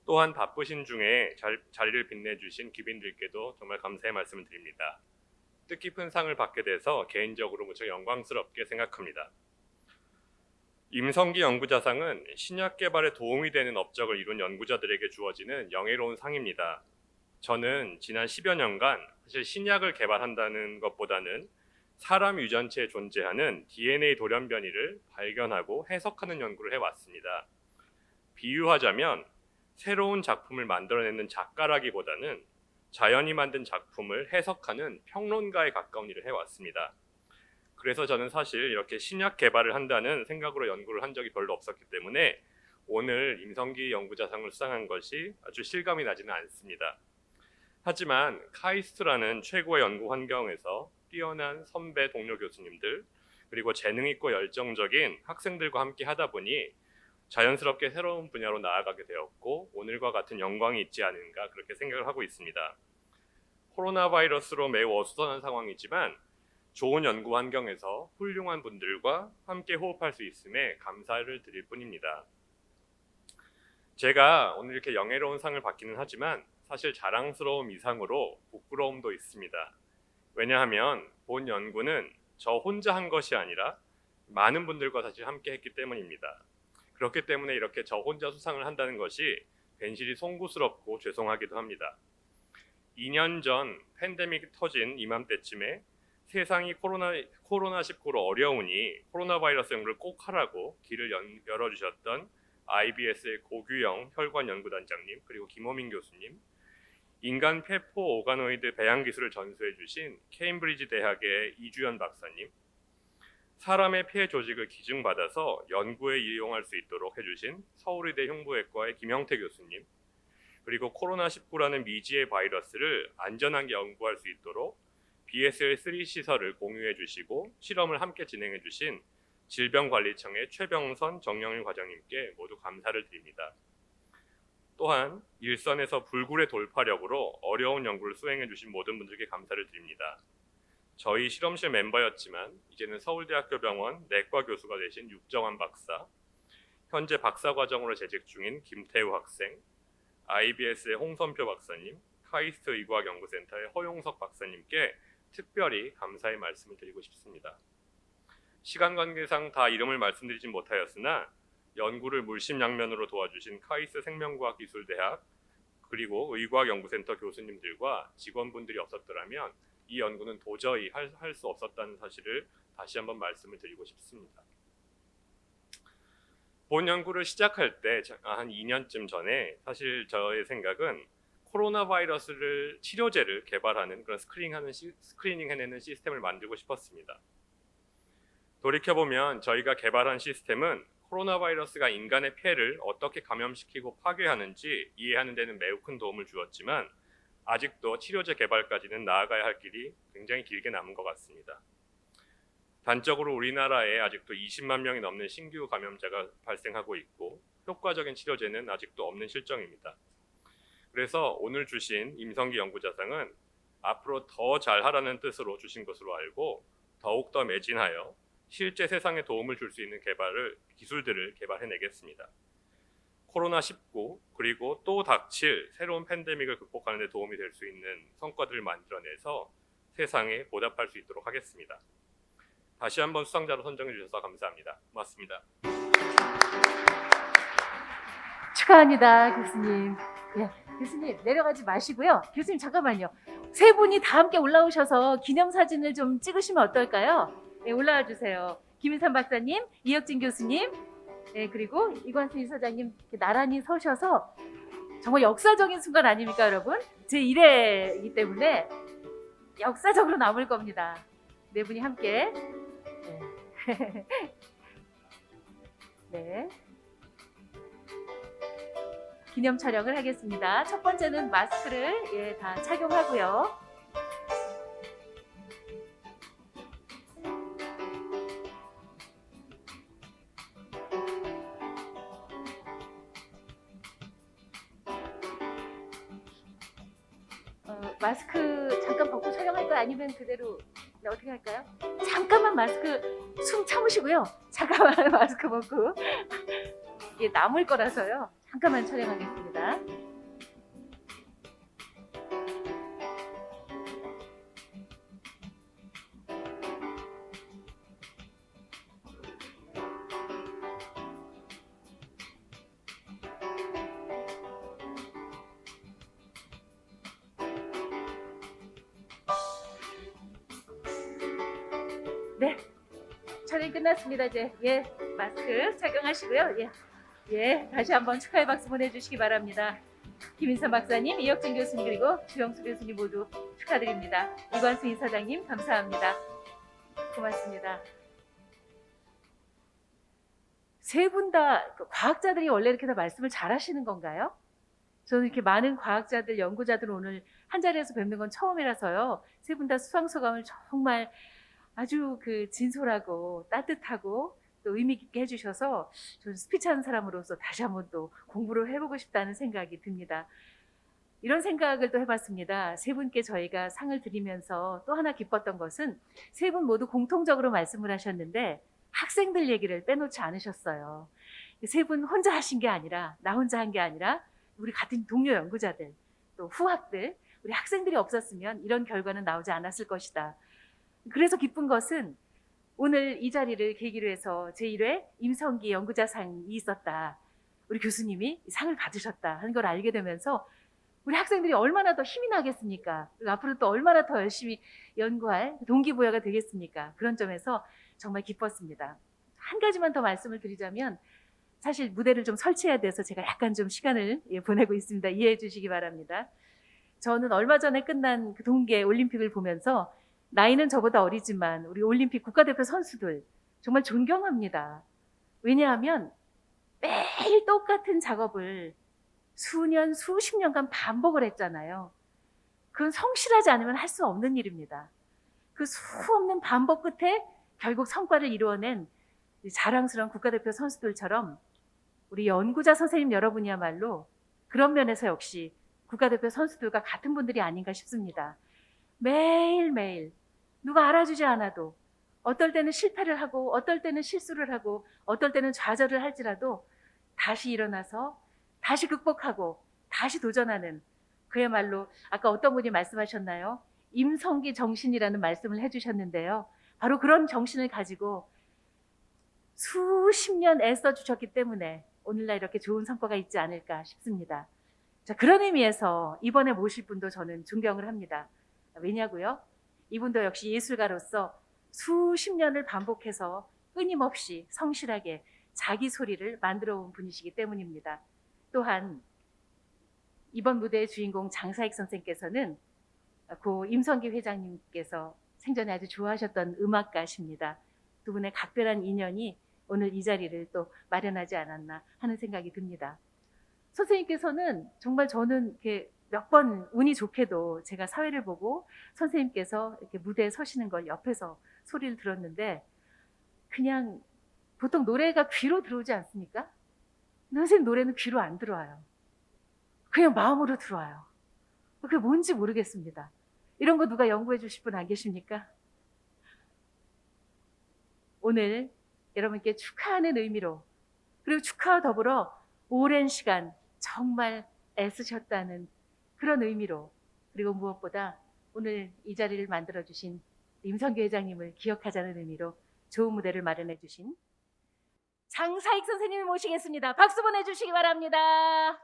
또한 바쁘신 중에 자리를 빛내주신 기빈들께도 정말 감사의 말씀을 드립니다. 뜻깊은 상을 받게 돼서 개인적으로 무척 영광스럽게 생각합니다. 임성기 연구자상은 신약 개발에 도움이 되는 업적을 이룬 연구자들에게 주어지는 영예로운 상입니다. 저는 지난 10여 년간 사실 신약을 개발한다는 것보다는 사람 유전체에 존재하는 DNA 돌연 변이를 발견하고 해석하는 연구를 해왔습니다. 비유하자면 새로운 작품을 만들어내는 작가라기보다는 자연이 만든 작품을 해석하는 평론가에 가까운 일을 해왔습니다. 그래서 저는 사실 이렇게 신약 개발을 한다는 생각으로 연구를 한 적이 별로 없었기 때문에 오늘 임성기 연구자상을 수상한 것이 아주 실감이 나지는 않습니다. 하지만 카이스트라는 최고의 연구 환경에서 뛰어난 선배 동료 교수님들 그리고 재능 있고 열정적인 학생들과 함께 하다 보니 자연스럽게 새로운 분야로 나아가게 되었고 오늘과 같은 영광이 있지 않은가 그렇게 생각을 하고 있습니다. 코로나 바이러스로 매우 어수선한 상황이지만 좋은 연구 환경에서 훌륭한 분들과 함께 호흡할 수 있음에 감사를 드릴 뿐입니다. 제가 오늘 이렇게 영예로운 상을 받기는 하지만 사실 자랑스러움 이상으로 부끄러움도 있습니다. 왜냐하면 본 연구는 저 혼자 한 것이 아니라 많은 분들과 사실 함께 했기 때문입니다. 그렇기 때문에 이렇게 저 혼자 수상을 한다는 것이 괜시리 송구스럽고 죄송하기도 합니다. 2년 전 팬데믹이 터진 이맘때쯤에 세상이 코로나19로 어려우니 코로나 바이러스 연구를 꼭 하라고 길을 열어주셨던 IBS의 고규영 혈관 연구단장님 그리고 김호민 교수님, 인간 폐포 오가노이드 배양 기술을 전수해 주신 케임브리지 대학의 이주연 박사님, 사람의 폐 조직을 기증받아서 연구에 이용할 수 있도록 해주신 서울의대 흉부외과의 김영태 교수님, 그리고 코로나19라는 미지의 바이러스를 안전하게 연구할 수 있도록 BSL-3 시설을 공유해 주시고 실험을 함께 진행해 주신 질병관리청의 최병선 정영일 과장님께 모두 감사를 드립니다. 또한 일선에서 불굴의 돌파력으로 어려운 연구를 수행해 주신 모든 분들께 감사를 드립니다. 저희 실험실 멤버였지만 이제는 서울대학교 병원 내과 교수가 되신 육정환 박사, 현재 박사과정으로 재직 중인 김태우 학생, IBS의 홍선표 박사님, 카이스트 의과학연구센터의 허용석 박사님께 특별히 감사의 말씀을 드리고 싶습니다. 시간 관계상 다 이름을 말씀드리진 못하였으나 연구를 물심양면으로 도와주신 카이스트 생명과학기술대학 그리고 의과학연구센터 교수님들과 직원분들이 없었더라면 이 연구는 도저히 할 수 없었다는 사실을 다시 한번 말씀을 드리고 싶습니다. 본 연구를 시작할 때 한 2년쯤 전에 사실 저의 생각은 코로나 바이러스를 치료제를 개발하는 그런 스크리닝 해내는 시스템을 만들고 싶었습니다. 돌이켜보면 저희가 개발한 시스템은 코로나 바이러스가 인간의 폐를 어떻게 감염시키고 파괴하는지 이해하는 데는 매우 큰 도움을 주었지만 아직도 치료제 개발까지는 나아가야 할 길이 굉장히 길게 남은 것 같습니다. 단적으로 우리나라에 아직도 20만 명이 넘는 신규 감염자가 발생하고 있고 효과적인 치료제는 아직도 없는 실정입니다. 그래서 오늘 주신 임성기 연구자상은 앞으로 더 잘하라는 뜻으로 주신 것으로 알고 더욱더 매진하여 실제 세상에 도움을 줄 수 있는 기술들을 개발해내겠습니다. 코로나19 그리고 또 닥칠 새로운 팬데믹을 극복하는 데 도움이 될 수 있는 성과들을 만들어내서 세상에 보답할 수 있도록 하겠습니다. 다시 한번 수상자로 선정해 주셔서 감사합니다. 고맙습니다. 축하합니다, 교수님. 예, 교수님 내려가지 마시고요. 교수님 잠깐만요. 세 분이 다 함께 올라오셔서 기념사진을 좀 찍으시면 어떨까요? 예, 올라와 주세요. 김인삼 박사님, 이혁진 교수님, 예, 그리고 이관수 이사장님 이렇게 나란히 서셔서 정말 역사적인 순간 아닙니까, 여러분? 제 1회이기 때문에 역사적으로 남을 겁니다. 네 분이 함께. 네. 네. 기념 촬영을 하겠습니다. 첫 번째는 마스크를 다 착용하고요. 마스크 잠깐 벗고 촬영할까요? 아니면 그대로 어떻게 할까요? 잠깐만 마스크 숨 참으시고요. 잠깐만 마스크 벗고 이게 남을 거라서요. 잠깐만 촬영하겠습니다. 네, 촬영 끝났습니다. 이제 마스크 착용하시고요. 다시 한번 축하의 박수 보내주시기 바랍니다. 김인삼 박사님, 이혁진 교수님 그리고 주영수 교수님 모두 축하드립니다. 이관수 이사장님 감사합니다. 고맙습니다. 세 분 다 과학자들이 원래 이렇게 다 말씀을 잘하시는 건가요? 저는 이렇게 많은 과학자들, 연구자들 오늘 한 자리에서 뵙는 건 처음이라서요. 세 분 다 수상소감을 정말 아주 진솔하고 따뜻하고 또 의미 깊게 해주셔서 저는 스피치하는 사람으로서 다시 한번 또 공부를 해보고 싶다는 생각이 듭니다. 이런 생각을 또 해봤습니다. 세 분께 저희가 상을 드리면서 또 하나 기뻤던 것은 세 분 모두 공통적으로 말씀을 하셨는데 학생들 얘기를 빼놓지 않으셨어요. 세 분 혼자 하신 게 아니라 나 혼자 한 게 아니라 우리 같은 동료 연구자들 또 후학들 우리 학생들이 없었으면 이런 결과는 나오지 않았을 것이다. 그래서 기쁜 것은 오늘 이 자리를 계기로 해서 제1회 임성기 연구자상이 있었다. 우리 교수님이 상을 받으셨다 하는 걸 알게 되면서 우리 학생들이 얼마나 더 힘이 나겠습니까? 그리고 앞으로 또 얼마나 더 열심히 연구할 동기부여가 되겠습니까? 그런 점에서 정말 기뻤습니다. 한 가지만 더 말씀을 드리자면 사실 무대를 좀 설치해야 돼서 제가 약간 좀 시간을 보내고 있습니다. 이해해 주시기 바랍니다. 저는 얼마 전에 끝난 동계 올림픽을 보면서 나이는 저보다 어리지만 우리 올림픽 국가대표 선수들 정말 존경합니다. 왜냐하면 매일 똑같은 작업을 수년, 수십 년간 반복을 했잖아요. 그건 성실하지 않으면 할 수 없는 일입니다. 그 수없는 반복 끝에 결국 성과를 이루어낸 자랑스러운 국가대표 선수들처럼 우리 연구자 선생님 여러분이야말로 그런 면에서 역시 국가대표 선수들과 같은 분들이 아닌가 싶습니다. 매일매일 누가 알아주지 않아도 어떨 때는 실패를 하고 어떨 때는 실수를 하고 어떨 때는 좌절을 할지라도 다시 일어나서 다시 극복하고 다시 도전하는, 그야말로 아까 어떤 분이 말씀하셨나요? 임성기 정신이라는 말씀을 해주셨는데요. 바로 그런 정신을 가지고 수십 년 애써 주셨기 때문에 오늘날 이렇게 좋은 성과가 있지 않을까 싶습니다. 자, 그런 의미에서 이번에 모실 분도 저는 존경을 합니다. 왜냐고요? 이분도 역시 예술가로서 수십 년을 반복해서 끊임없이 성실하게 자기 소리를 만들어 온 분이시기 때문입니다. 또한 이번 무대의 주인공 장사익 선생께서는 고 임성기 회장님께서 생전에 아주 좋아하셨던 음악가십니다. 두 분의 각별한 인연이 오늘 이 자리를 또 마련하지 않았나 하는 생각이 듭니다. 선생님께서는 정말 저는 이렇게 몇 번 운이 좋게도 제가 사회를 보고 선생님께서 이렇게 무대에 서시는 걸 옆에서 소리를 들었는데, 그냥 보통 노래가 귀로 들어오지 않습니까? 근데 선생님 노래는 귀로 안 들어와요. 그냥 마음으로 들어와요. 그게 뭔지 모르겠습니다. 이런 거 누가 연구해 주실 분 안 계십니까? 오늘 여러분께 축하하는 의미로, 그리고 축하와 더불어 오랜 시간 정말 애쓰셨다는 그런 의미로, 그리고 무엇보다 오늘 이 자리를 만들어주신 임성기 회장님을 기억하자는 의미로 좋은 무대를 마련해 주신 장사익 선생님을 모시겠습니다. 박수 보내주시기 바랍니다.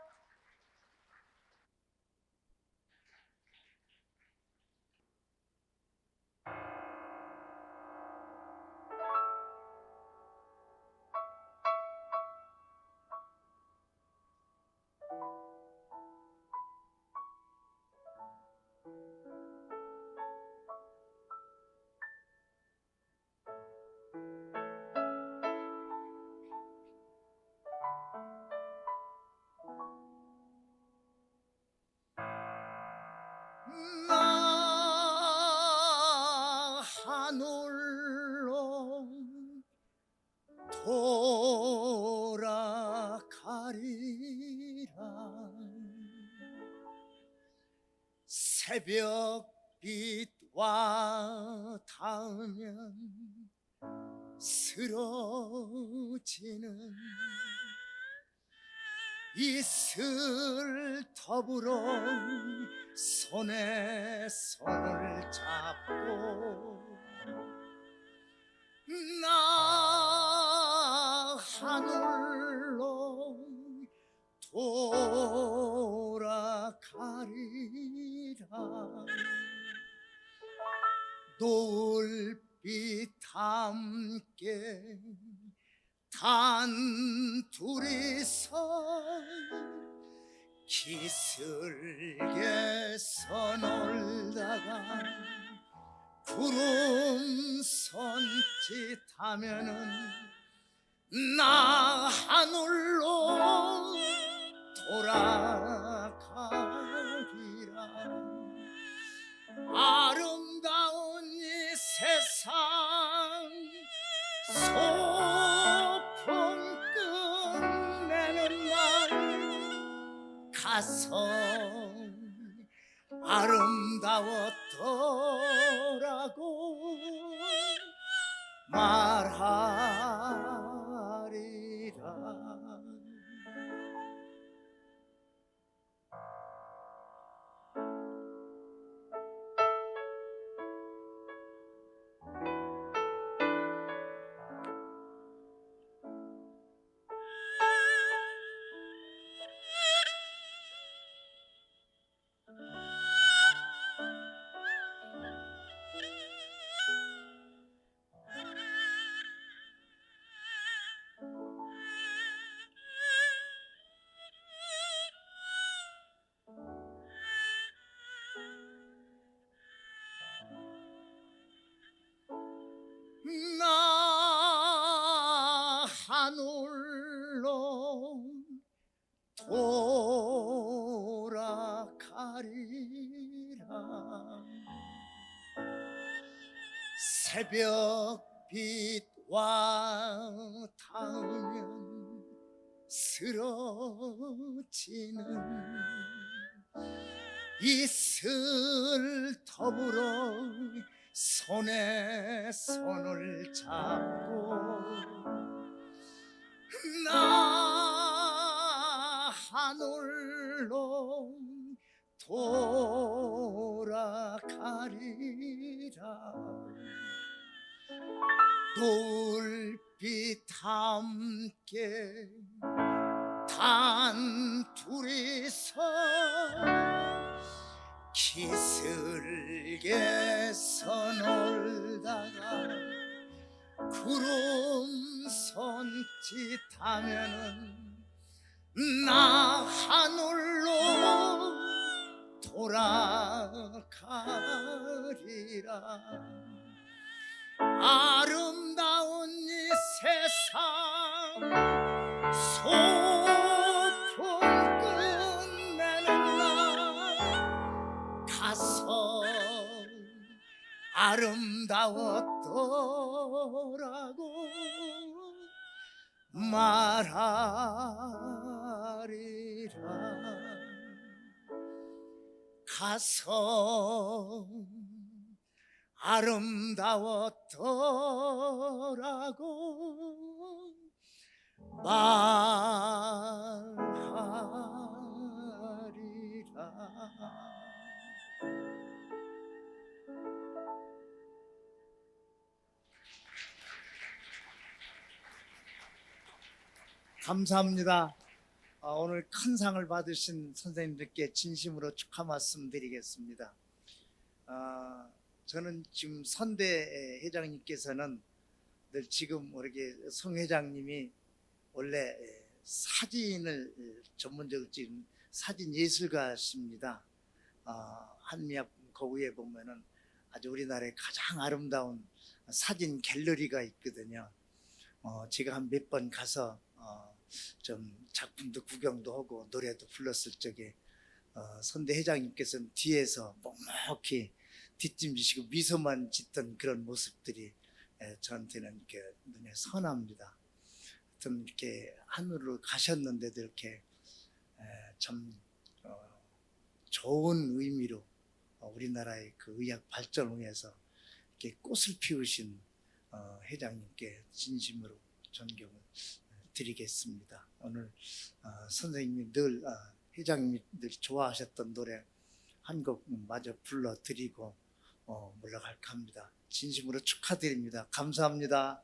나 하늘로 돌아가리라. 새벽빛와 닿으면 쓰러지는 이슬 더불어 손에 손을 잡고 나 하늘로 돌아가리라. 노을빛 함께 단 둘이서 기슭에서 놀다가 구름 손짓하면은 나 하늘로 돌아가리라. 아름다운 이 세상 소풍 끝내는 날 가서 아름다웠더라고 말하리라. 나 하늘로 돌아가리라. 새벽빛와 닿으면 쓰러지는 이슬 더불어 손에 손을 잡고 나 하늘로 돌아가리라. 노을빛 함께 단둘이서 기슭에서 놀다가 구름 손짓하면은 나 하늘로 돌아가리라. 아름다운 이 세상 소풍 끝내는 날 가서 아름다웠더라고 말하리라. 가서 아름다웠더라고 말하리라. 감사합니다. 오늘 큰 상을 받으신 선생님들께 진심으로 축하 말씀드리겠습니다. 저는 지금 선대 회장님께서는 늘 지금 우리 성 회장님이 원래 사진을 전문적으로 찍은 사진 예술가십니다. 한미합 거기에 보면은 아주 우리나라의 가장 아름다운 사진 갤러리가 있거든요. 제가 한 몇 번 가서 좀 작품도 구경도 하고 노래도 불렀을 적에 선대 회장님께서는 뒤에서 묵묵히 뒷짐지시고 미소만 짓던 그런 모습들이 저한테는 이렇게 눈에 선합니다. 좀 이렇게 하늘로 가셨는데도 이렇게 참 좋은 의미로 우리나라의 그 의학 발전을 위해서 이렇게 꽃을 피우신 회장님께 진심으로 존경을 드리겠습니다. 오늘 선생님이 늘 회장님이 늘 좋아하셨던 노래 한 곡 마저 불러드리고 물러갈까 합니다. 진심으로 축하드립니다. 감사합니다.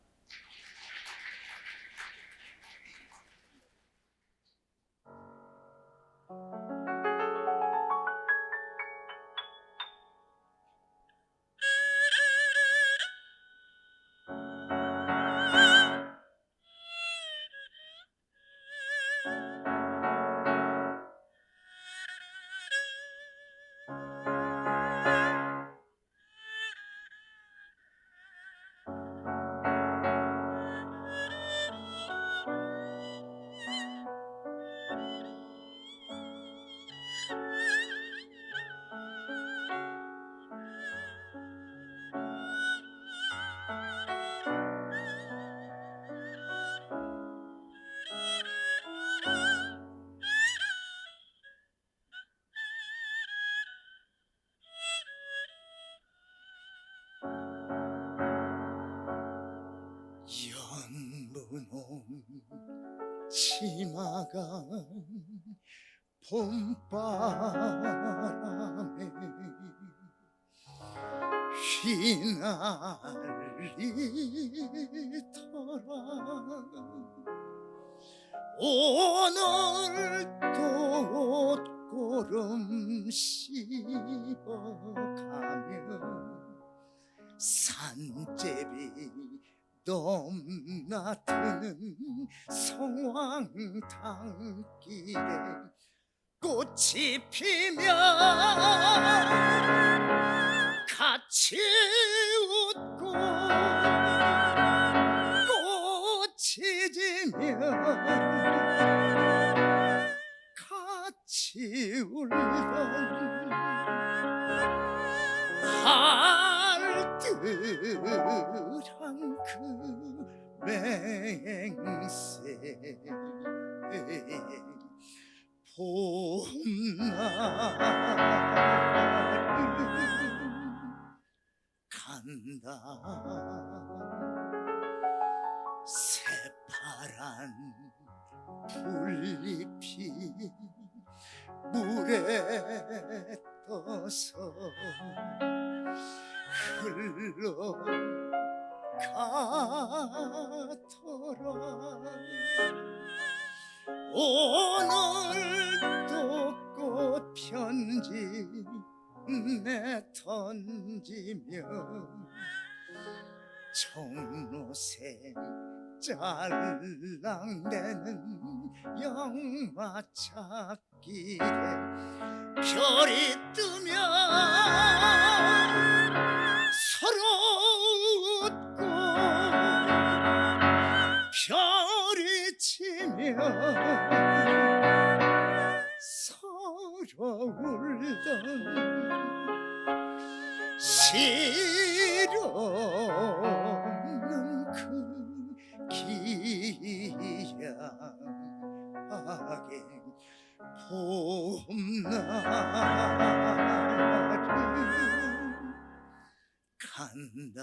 연분홍 치마가 봄바람에 휘날리더라. 오늘도 꽃구름 씹어가며 산제비 넘나드는 성황당길에 꽃이 피면 같이 웃고 꽃이 지면 같이 울던 알뜰한 그 맹세 봄날은 간다 새파란 풀잎이 물에 떠서 흘러가더라 오늘도 꽃편지 내던지며 종로새 짤랑대는 영마찾길에 별이 뜨면 서로 웃고 별이 지면 서로 울던 시련은 그 기약에 봄날은 간다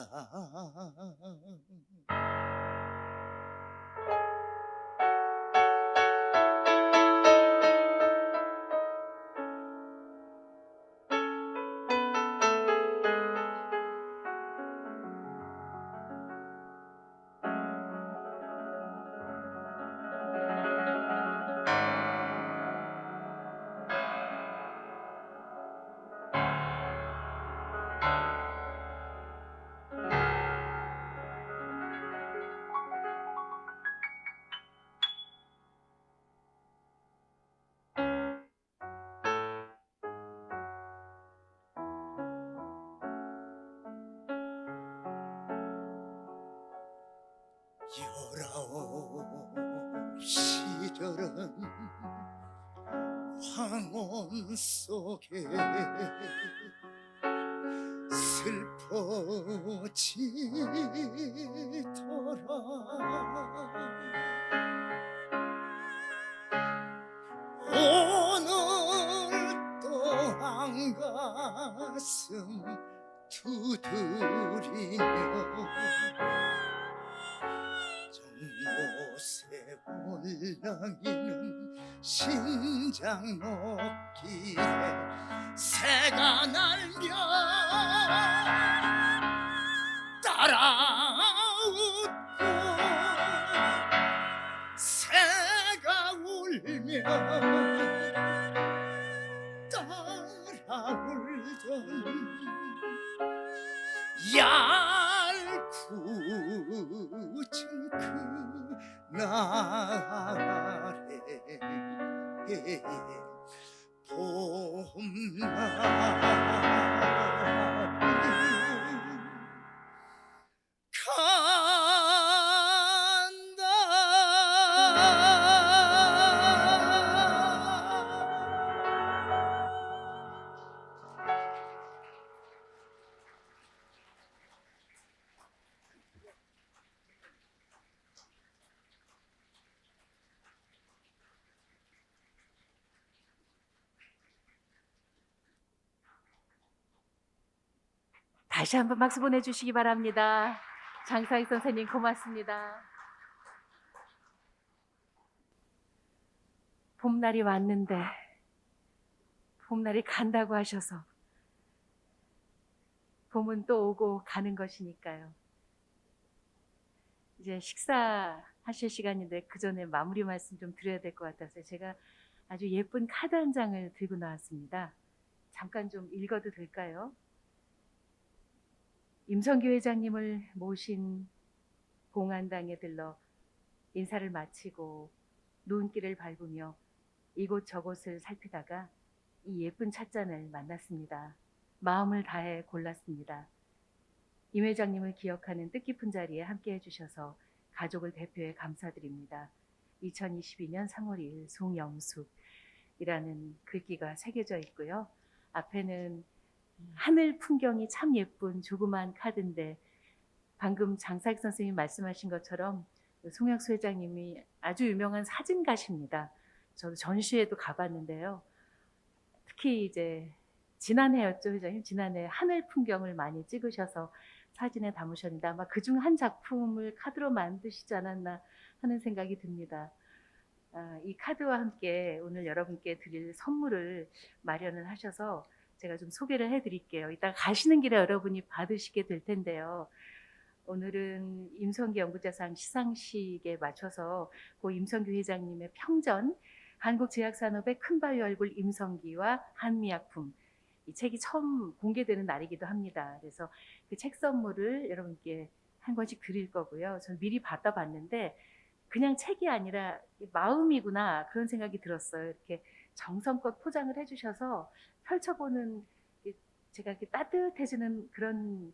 열아홉 시절은 황혼 속에 슬퍼지더라 오늘 또 한가슴 두드리며 정모새 올랑이는 신장 녹길에 새가 날며 따라 웃고 새가 울며 따라 울던 얄궂은 그날에 봄날은 다시 한번 박수 보내주시기 바랍니다. 장사익 선생님 고맙습니다. 봄날이 왔는데 봄날이 간다고 하셔서 봄은 또 오고 가는 것이니까요. 이제 식사하실 시간인데 그 전에 마무리 말씀 좀 드려야 될 것 같아서 제가 아주 예쁜 카드 한 장을 들고 나왔습니다. 잠깐 좀 읽어도 될까요? 임성규 회장님을 모신 봉안당에 들러 인사를 마치고 눈길을 밟으며 이곳저곳을 살피다가 이 예쁜 찻잔을 만났습니다. 마음을 다해 골랐습니다. 임 회장님을 기억하는 뜻깊은 자리에 함께해 주셔서 가족을 대표해 감사드립니다. 2022년 3월 2일 송영숙이라는 글귀가 새겨져 있고요. 앞에는 하늘 풍경이 참 예쁜 조그만 카드인데 방금 장사익 선생님이 말씀하신 것처럼 송혁수 회장님이 아주 유명한 사진가십니다. 저도 전시회도 가봤는데요. 특히 이제 지난해였죠, 회장님. 지난해 하늘 풍경을 많이 찍으셔서 사진에 담으셨는데 아마 그중 한 작품을 카드로 만드시지 않았나 하는 생각이 듭니다. 이 카드와 함께 오늘 여러분께 드릴 선물을 마련을 하셔서 제가 좀 소개를 해드릴게요. 이따 가시는 길에 여러분이 받으시게 될 텐데요. 오늘은 임성기 연구자상 시상식에 맞춰서 고 임성규 회장님의 평전 한국제약산업의 큰 바위 얼굴 임성기와 한미약품, 이 책이 처음 공개되는 날이기도 합니다. 그래서 그 책 선물을 여러분께 한 권씩 드릴 거고요. 저는 미리 받아봤는데 그냥 책이 아니라 마음이구나 그런 생각이 들었어요. 이렇게 정성껏 포장을 해주셔서 펼쳐보는 제가 이렇게 따뜻해지는 그런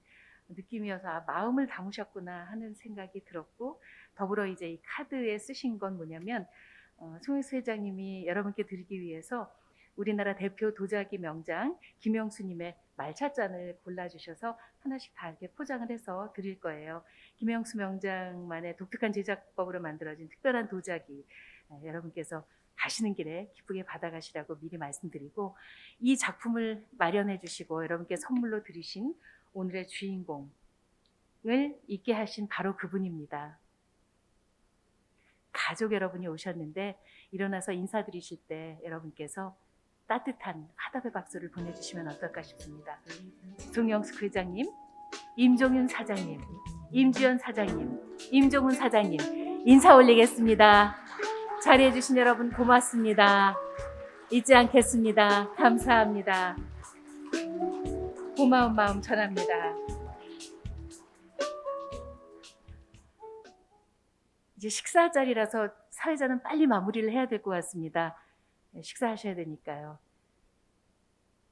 느낌이어서 마음을 담으셨구나 하는 생각이 들었고, 더불어 이제 이 카드에 쓰신 건 뭐냐면 송혁수 회장님이 여러분께 드리기 위해서 우리나라 대표 도자기 명장 김영수님의 말찻잔을 골라주셔서 하나씩 다 이렇게 포장을 해서 드릴 거예요. 김영수 명장만의 독특한 제작법으로 만들어진 특별한 도자기, 여러분께서 가시는 길에 기쁘게 받아가시라고 미리 말씀드리고, 이 작품을 마련해 주시고 여러분께 선물로 드리신 오늘의 주인공을 있게 하신 바로 그분입니다. 가족 여러분이 오셨는데 일어나서 인사드리실 때 여러분께서 따뜻한 화답의 박수를 보내주시면 어떨까 싶습니다. 송영숙 회장님, 임종윤 사장님, 임주연 사장님, 임종훈 사장님 인사 올리겠습니다. 자리해 주신 여러분 고맙습니다. 잊지 않겠습니다. 감사합니다. 고마운 마음 전합니다. 이제 식사 자리라서 사회자는 빨리 마무리를 해야 될 것 같습니다. 식사하셔야 되니까요.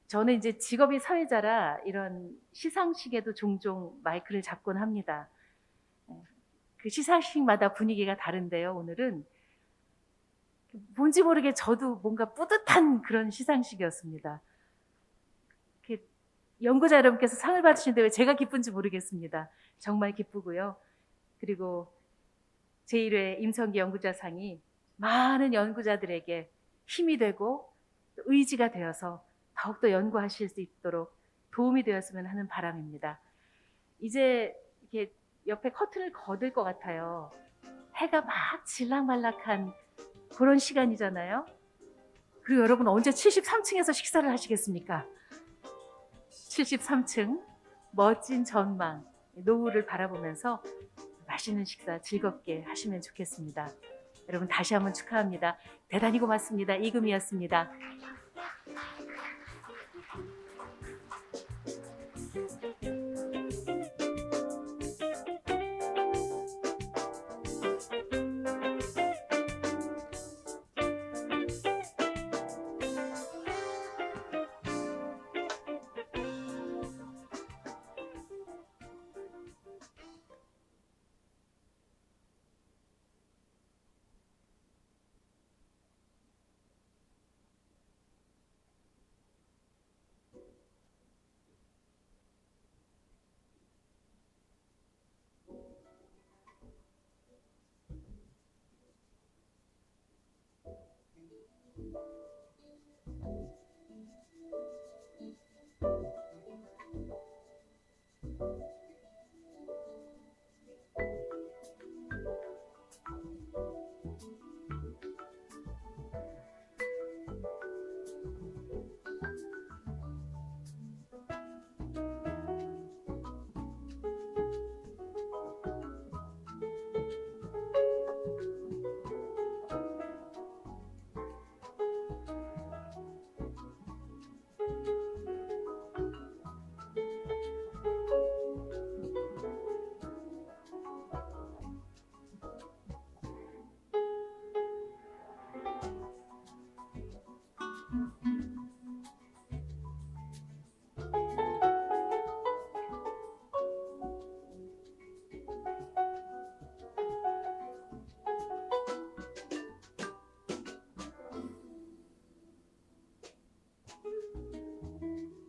저는 이제 직업이 사회자라 이런 시상식에도 종종 마이크를 잡곤 합니다. 그 시상식마다 분위기가 다른데요. 오늘은 뭔지 모르게 저도 뭔가 뿌듯한 그런 시상식이었습니다. 연구자 여러분께서 상을 받으시는데 왜 제가 기쁜지 모르겠습니다. 정말 기쁘고요. 그리고 제1회 임성기 연구자상이 많은 연구자들에게 힘이 되고 의지가 되어서 더욱더 연구하실 수 있도록 도움이 되었으면 하는 바람입니다. 이제 이렇게 옆에 커튼을 거들 것 같아요. 해가 막 질락말락한 그런 시간이잖아요. 그리고 여러분 언제 73층에서 식사를 하시겠습니까? 73층 멋진 전망, 노을을 바라보면서 맛있는 식사 즐겁게 하시면 좋겠습니다. 여러분 다시 한번 축하합니다. 대단히 고맙습니다. 이금이었습니다.